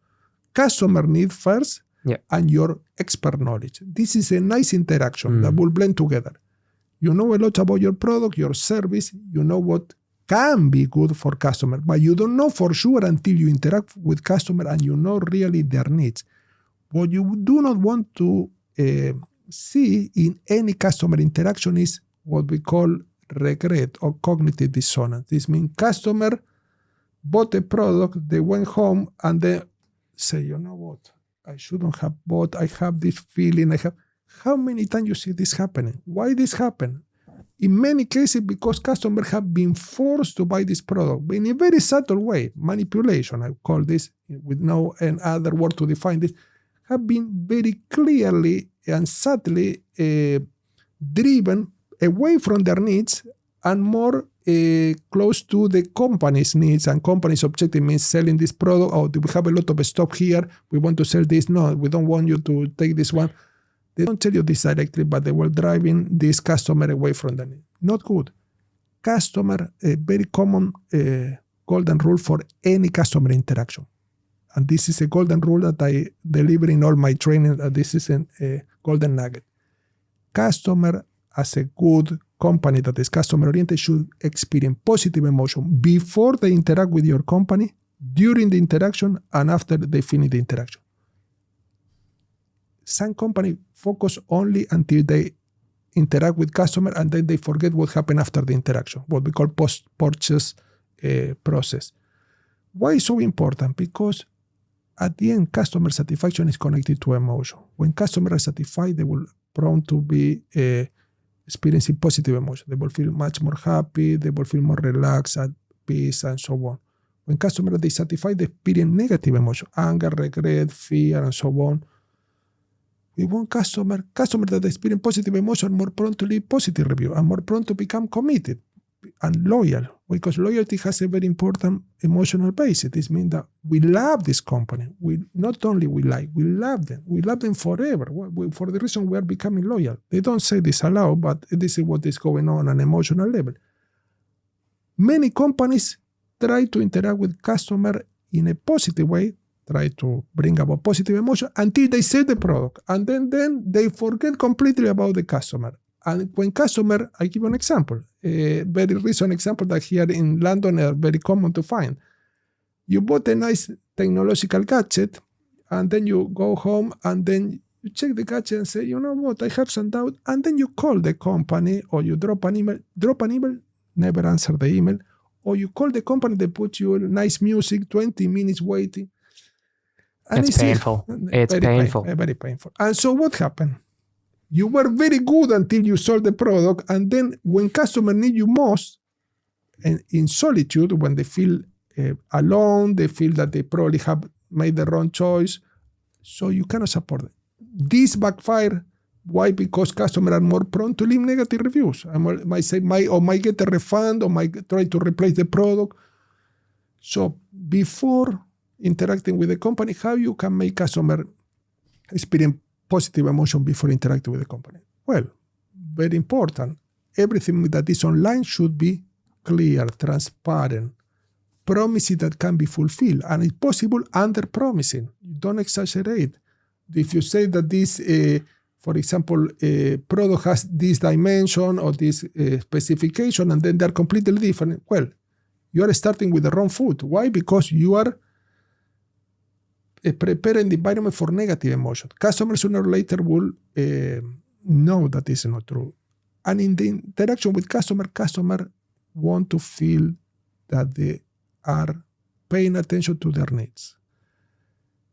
Customer need first and your expert knowledge. This is a nice interaction that will blend together. You know a lot about your product, your service, you know what can be good for customer, but you don't know for sure until you interact with customer and you know really their needs. What you do not want to see in any customer interaction is what we call regret or cognitive dissonance. This means customer bought a product, they went home and they say, you know what, I shouldn't have bought, I have this feeling, How many times you see this happening? Why this happen? In many cases, because customers have been forced to buy this product, but in a very subtle way, manipulation, I call this, with no other word to define this, have been very clearly and subtly driven away from their needs and more close to the company's needs, and company's objective means selling this product. Oh, we have a lot of stock here. We want to sell this. No, we don't want you to take this one. They don't tell you this directly, but they were driving this customer away from the need. Not good. Customer, a very common golden rule for any customer interaction. And this is a golden rule that I deliver in all my training. This is a golden nugget. Customer, as a good company that is customer-oriented, should experience positive emotion before they interact with your company, during the interaction, and after they finish the interaction. Some companies focus only until they interact with customer and then they forget what happened after the interaction, what we call post-purchase process. Why is so important? Because at the end, customer satisfaction is connected to emotion. When customers are satisfied, they will prone to be experiencing positive emotion. They will feel much more happy, they will feel more relaxed, at peace, and so on. When customers are dissatisfied, they experience negative emotion, anger, regret, fear, and so on. We want customers that experience positive emotion more prone to leave positive review and more prone to become committed and loyal, because loyalty has a very important emotional basis. This means that we love this company. We not only we love them. We love them forever. For the reason we are becoming loyal. They don't say this aloud, but this is what is going on an emotional level. Many companies try to interact with customer in a positive way, try to bring about positive emotion until they sell the product. And then they forget completely about the customer. And when customer, I give you an example, a very recent example that here in London are very common to find. You bought a nice technological gadget, and then you go home and then you check the gadget and say, you know what, I have some doubt. And then you call the company or you drop an email, never answer the email, or you call the company, they put you nice music, 20 minutes waiting. And it's painful. It's painful. Very painful. And so what happened? You were very good until you sold the product. And then when customers need you most, and in solitude, when they feel alone, they feel that they probably have made the wrong choice. So you cannot support it. This backfire. Why? Because customers are more prone to leave negative reviews. I might say, might get a refund, or might try to replace the product. So before interacting with the company, how you can make customer experience positive emotion before interacting with the company? Well, very important. Everything that is online should be clear, transparent, promises that can be fulfilled, and if possible, under-promising. You don't exaggerate. If you say that this, for example, a product has this dimension or this specification, and then they're completely different, well, you are starting with the wrong foot. Why? Because you are preparing the environment for negative emotion. Customers sooner or later will know that is not true. And in the interaction with customer want to feel that they are paying attention to their needs.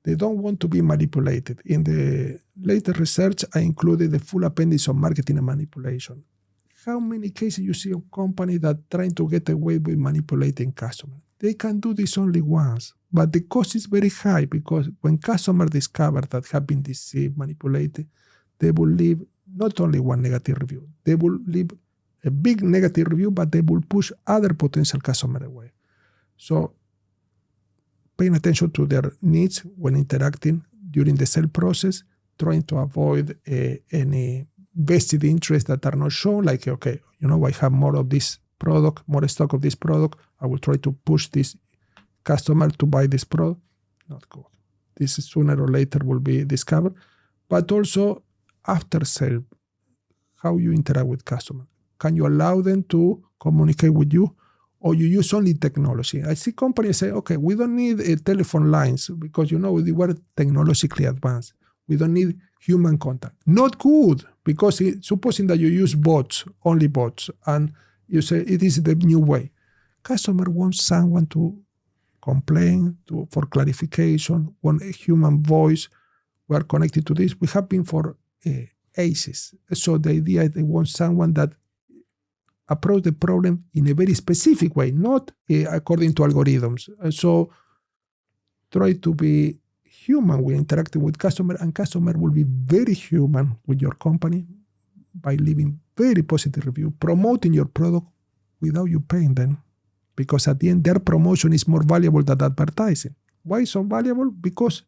They don't want to be manipulated. In the later research, I included the full appendix on marketing and manipulation. How many cases you see of companies that trying to get away with manipulating customers? They can do this only once, but the cost is very high, because when customers discover that have been deceived, manipulated, they will leave not only one negative review. They will leave a big negative review, but they will push other potential customers away. So paying attention to their needs when interacting during the sale process, trying to avoid any vested interests that are not shown, like, okay, I have more of this product, more stock of this product, I will try to push this customer to buy this product. Not good. This sooner or later will be discovered. But also after sale, how you interact with customers. Can you allow them to communicate with you, or you use only technology? I see companies say, okay, we don't need telephone lines because, we were technologically advanced. We don't need human contact. Not good, because supposing that you use bots, only bots, and you say it is the new way. Customer wants someone to complain, for clarification, want a human voice. We are connected to this. We have been for ages. So the idea is they want someone that approach the problem in a very specific way, not according to algorithms. So try to be human when interacting with customer, and customer will be very human with your company by leaving very positive review, promoting your product without you paying them. Because at the end, their promotion is more valuable than advertising. Why so valuable? Because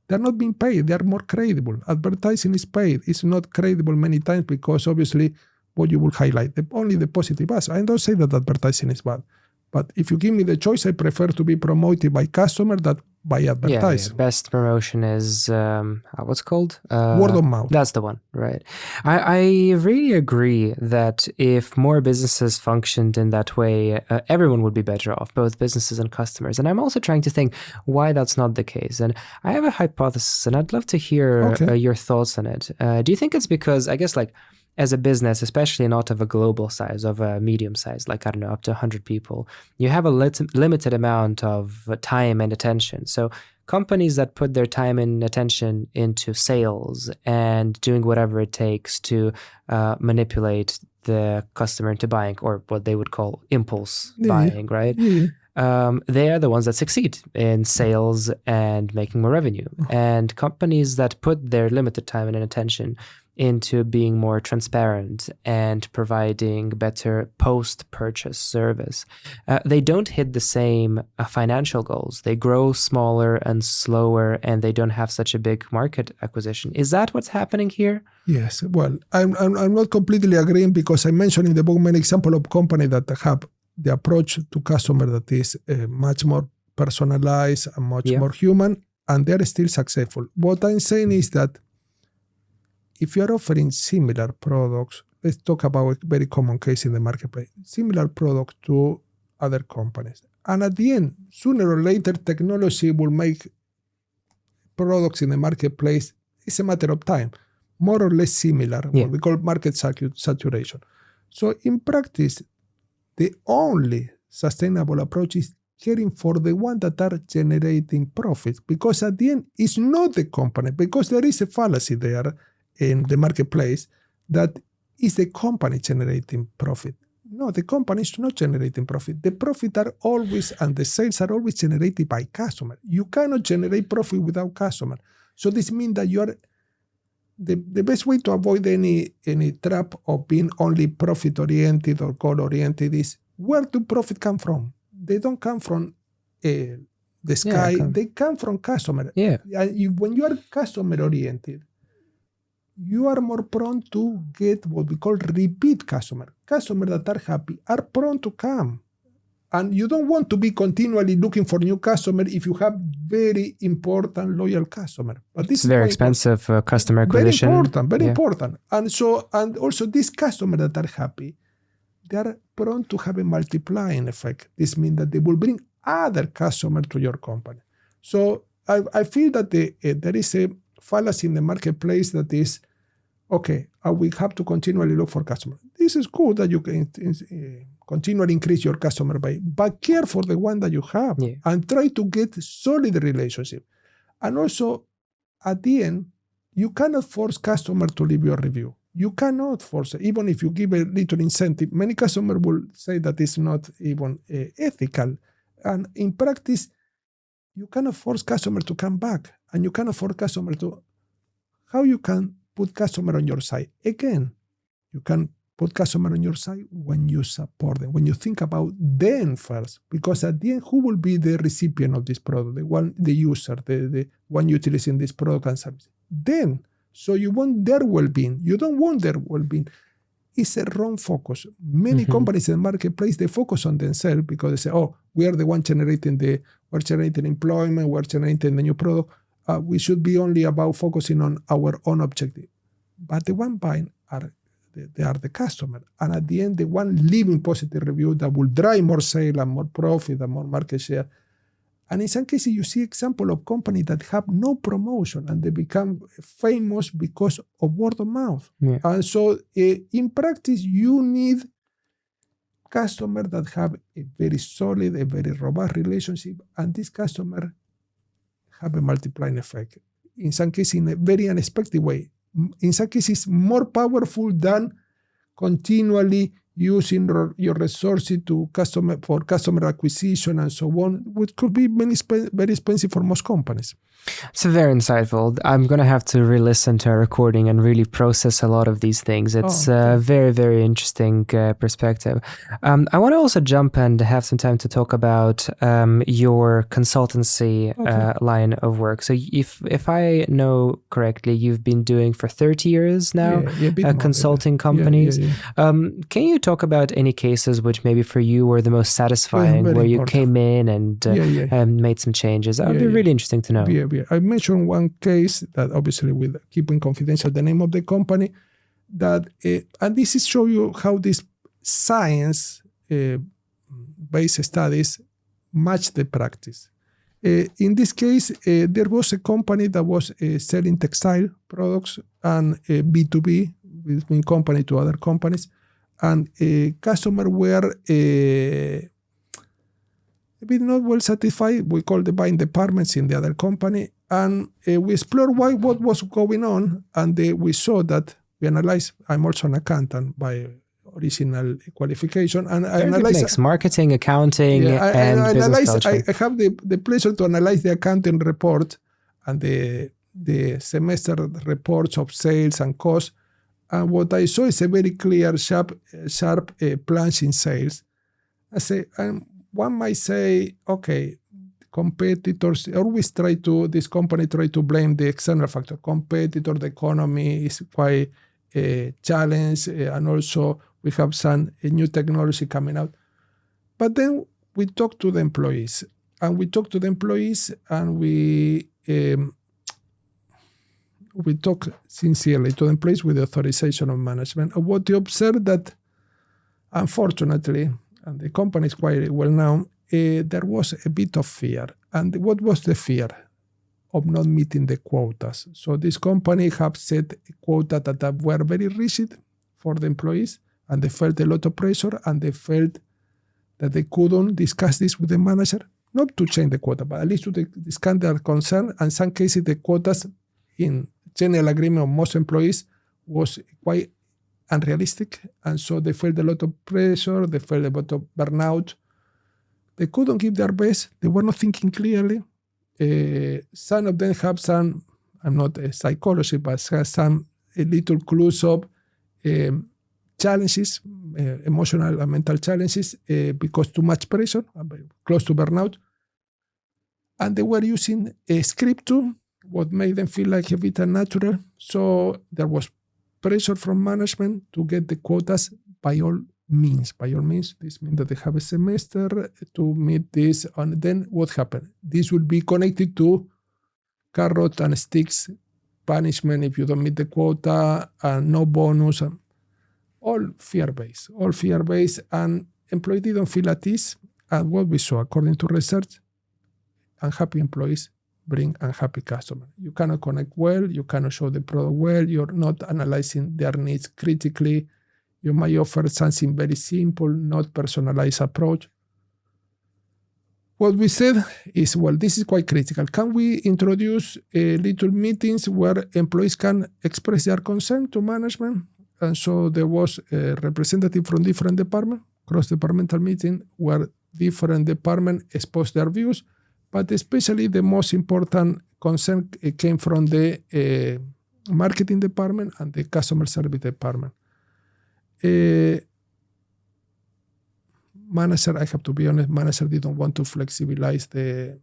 they're not being paid. They are more credible. Advertising is paid. It's not credible many times because obviously what you will highlight, only the positive aspect. I don't say that advertising is bad. But if you give me the choice, I prefer to be promoted by customer than by advertising. Yeah, best promotion is, what's called? Word of mouth. That's the one, right. I really agree that if more businesses functioned in that way, everyone would be better off, both businesses and customers. And I'm also trying to think why that's not the case. And I have a hypothesis, and I'd love to hear your thoughts on it. Do you think it's because, I guess, like, as a business, especially not of a global size, of a medium size, like, I don't know, up to 100 people, you have a limited amount of time and attention. So companies that put their time and attention into sales and doing whatever it takes to manipulate the customer into buying, or what they would call impulse buying, right? Yeah. They are the ones that succeed in sales and making more revenue. And companies that put their limited time and attention into being more transparent and providing better post-purchase service, they don't hit the same financial goals. They grow smaller and slower, and they don't have such a big market acquisition. Is that what's happening here? Yes. Well, I'm not completely agreeing, because I mentioned in the book many examples of companies that have the approach to customer that is much more personalized and much more human, and they're still successful. What I'm saying is that if you're offering similar products, let's talk about a very common case in the marketplace, similar product to other companies. And at the end, sooner or later, technology will make products in the marketplace, it's a matter of time, more or less similar, what we call market saturation. So in practice, the only sustainable approach is caring for the ones that are generating profits, because at the end, it's not the company, because there is a fallacy there in the marketplace that is the company generating profit. No, the company is not generating profit. The profit are always, and the sales are always generated by customer. You cannot generate profit without customer. So this means that you are the best way to avoid any trap of being only profit-oriented or goal-oriented is, where do profit come from? They don't come from the sky. They come from customer. Yeah. When you are customer-oriented, you are more prone to get what we call repeat customer. Customers that are happy are prone to come. And you don't want to be continually looking for new customers if you have very important, loyal customer. But this is very expensive customer acquisition. Very important. And also these customers that are happy, they are prone to have a multiplying effect. This means that they will bring other customers to your company. So I feel that there is a fallacy in the marketplace that is, okay, we have to continually look for customers. This is cool that you can continually increase your customer base, but care for the one that you have and try to get solid relationship. And also, at the end, you cannot force customer to leave your review. You cannot force it. Even if you give a little incentive, many customers will say that it's not even ethical. And in practice, you cannot force customer to come back, and you cannot force customer to. How you can put customer on your side? Again, you can put customer on your side when you support them, when you think about them first, because at the end, who will be the recipient of this product? The user, the one utilizing this product and service. Then, so you want their well-being. You don't want their well-being. It's a wrong focus. Many companies in the marketplace, they focus on themselves because they say, oh, we are the one we're generating employment, we're generating the new product. We should be only about focusing on our own objective. But the one buying they are the customer. And at the end, the one leaving positive review that will drive more sale and more profit and more market share. And in some cases, you see example of companies that have no promotion and they become famous because of word of mouth. Yeah. And so in practice, you need customers that have a very solid, a very robust relationship. And this customer have a multiplying effect. In some cases, in a very unexpected way. In some cases, more powerful than continually using your resources for customer acquisition and so on, which could be very expensive for most companies. It's very insightful. I'm going to have to re-listen to a recording and really process a lot of these things. It's a very, very interesting perspective. I want to also jump and have some time to talk about your consultancy line of work. So if I know correctly, you've been doing for 30 years now, consulting companies. Can you talk about any cases which maybe for you were the most satisfying, where you came in and made some changes? That would be really interesting to know. I mentioned one case that obviously with keeping confidential the name of the company, that and this is show you how this science based studies match the practice. In this case, there was a company that was selling textile products and B2B between company to other companies, and customers were a bit not well satisfied. We called the buying departments in the other company, and we explored what was going on, and we saw that we analyzed. I'm also an accountant by original qualification, and I analyze marketing, accounting, and business culture. I have the pleasure to analyze the accounting report and the semester reports of sales and costs. And what I saw is a very clear, sharp plunge in sales. I say, one might say, okay, competitors always this company try to blame the external factor. Competitor, the economy is quite a challenge, and also we have some new technology coming out. But then we talk to the employees, and we talk sincerely to the employees with the authorization of management. And what we observed that, unfortunately, and the company is quite well known, there was a bit of fear. And what was the fear? Of not meeting the quotas. So this company have set a quota that were very rigid for the employees, and they felt a lot of pressure, and they felt that they couldn't discuss this with the manager, not to change the quota, but at least to discuss their concern. And in some cases, the quotas in general agreement of most employees was quite unrealistic. And so they felt a lot of pressure, they felt a lot of burnout. They couldn't give their best, they were not thinking clearly. Some of them have some, I'm not a psychologist, but has some little clues of challenges, emotional and mental challenges, because too much pressure, close to burnout. And they were using a script tool, what made them feel like a bit unnatural. So there was pressure from management to get the quotas by all means. By all means, this means that they have a semester to meet this. And then what happened? This will be connected to carrot and sticks punishment if you don't meet the quota, and no bonus. All fear-based. And employees didn't feel at ease. And what we saw, according to research, unhappy employees bring unhappy customers. You cannot connect well, you cannot show the product well, you're not analyzing their needs critically. You might offer something very simple, not personalized approach. What we said is, well, this is quite critical. Can we introduce little meetings where employees can express their concern to management? And so there was a representative from different departments, cross-departmental meeting, where different departments exposed their views, but especially the most important concern came from the marketing department and the customer service department. Manager, I have to be honest, manager didn't want to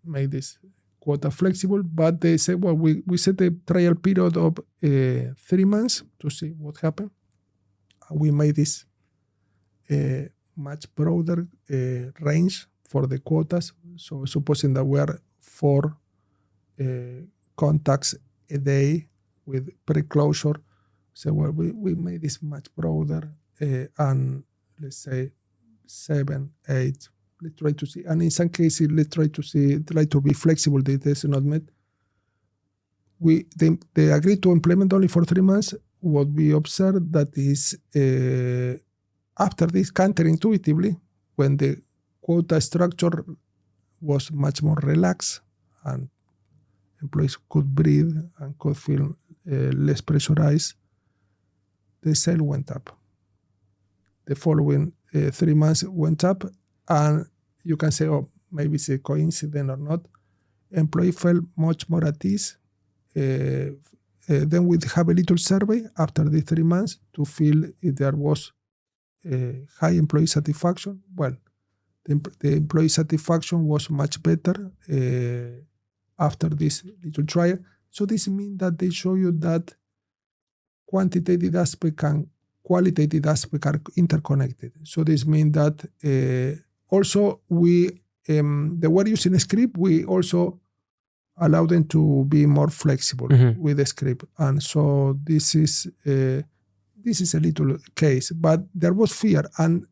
make this quota flexible, but they said, well, we set a trial period of 3 months to see what happened. We made this much broader range for the quotas. So supposing that we are 4 contacts a day with pre-closure, so well, we made this much broader, and let's say 7, 8. Let's try to see, and in some cases, try to be flexible. This is not met. They agreed to implement only for 3 months. What we observed that is, after this, counterintuitively, when the quota structure was much more relaxed and employees could breathe and could feel less pressurized, the sale went up. The following 3 months went up, and you can say, oh, maybe it's a coincidence or not. Employee felt much more at ease. Then we have a little survey after the 3 months to feel if there was high employee satisfaction. Well, the employee satisfaction was much better after this little trial. So this means that they show you that quantitative aspect and qualitative aspect are interconnected. So this means that also they were using a script. We also allow them to be more flexible with the script. And so this is a little case, but there was fear, and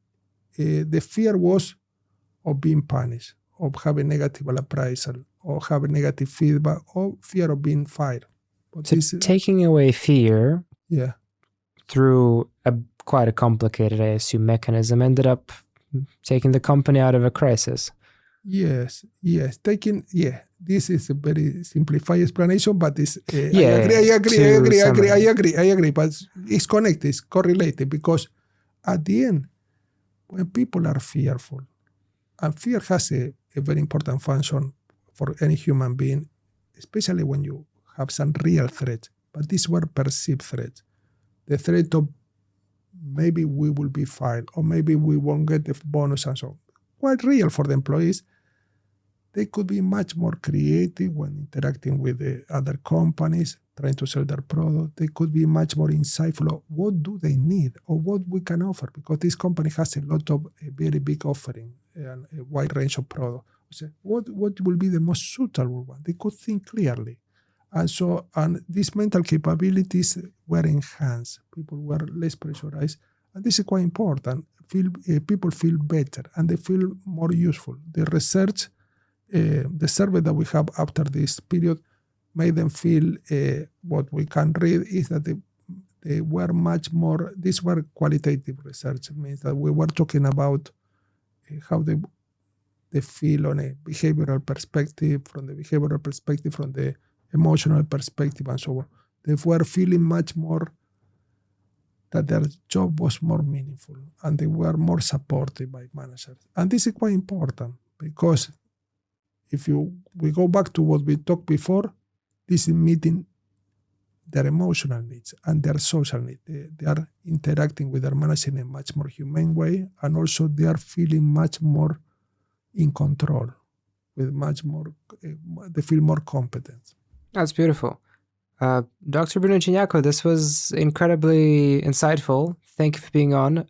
the fear was of being punished, of having negative appraisal, or having negative feedback, or fear of being fired. But so taking away fear through quite a complicated, I assume, mechanism ended up taking the company out of a crisis. Yes. This is a very simplified explanation, but it's, I agree. But it's connected, it's correlated, because at the end, when people are fearful, and fear has a very important function for any human being, especially when you have some real threats, but these were perceived threats. The threat of maybe we will be fired, or maybe we won't get the bonus and so on. Quite real for the employees. They could be much more creative when interacting with the other companies, trying to sell their product. They could be much more insightful of what do they need or what we can offer, because this company has a lot of a very big offering and a wide range of products. So what will be the most suitable one? They could think clearly. And these mental capabilities were enhanced. People were less pressurized. And this is quite important. People feel better and they feel more useful. The research, the survey that we have after this period made them feel, what we can read is that they were much more, these were qualitative research. It means that we were talking about how they feel on a behavioral perspective, from the emotional perspective, and so on. They were feeling much more that their job was more meaningful and they were more supported by managers. And this is quite important because if we go back to what we talked before, this is meeting their emotional needs and their social needs. They are interacting with their manager in a much more humane way, and also they are feeling much more in control, with much more, they feel more competent. That's beautiful. Dr. Bruno Cignacco, this was incredibly insightful. Thank you for being on.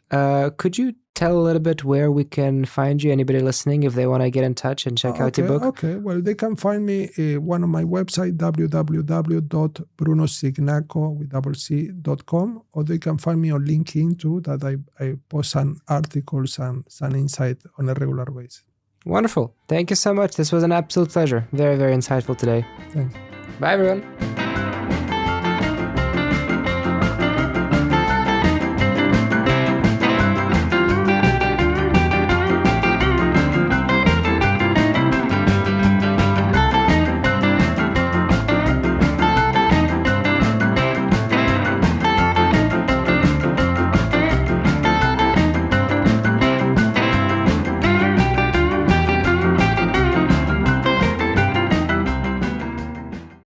Could you tell a little bit where we can find you, anybody listening, if they want to get in touch and check out your book? Okay, well, they can find me one on my website, www.brunocignacco.com, or they can find me on LinkedIn too, that I post some articles and some insight on a regular basis. Wonderful. Thank you so much. This was an absolute pleasure. Very, very insightful today. Thanks. Bye, everyone.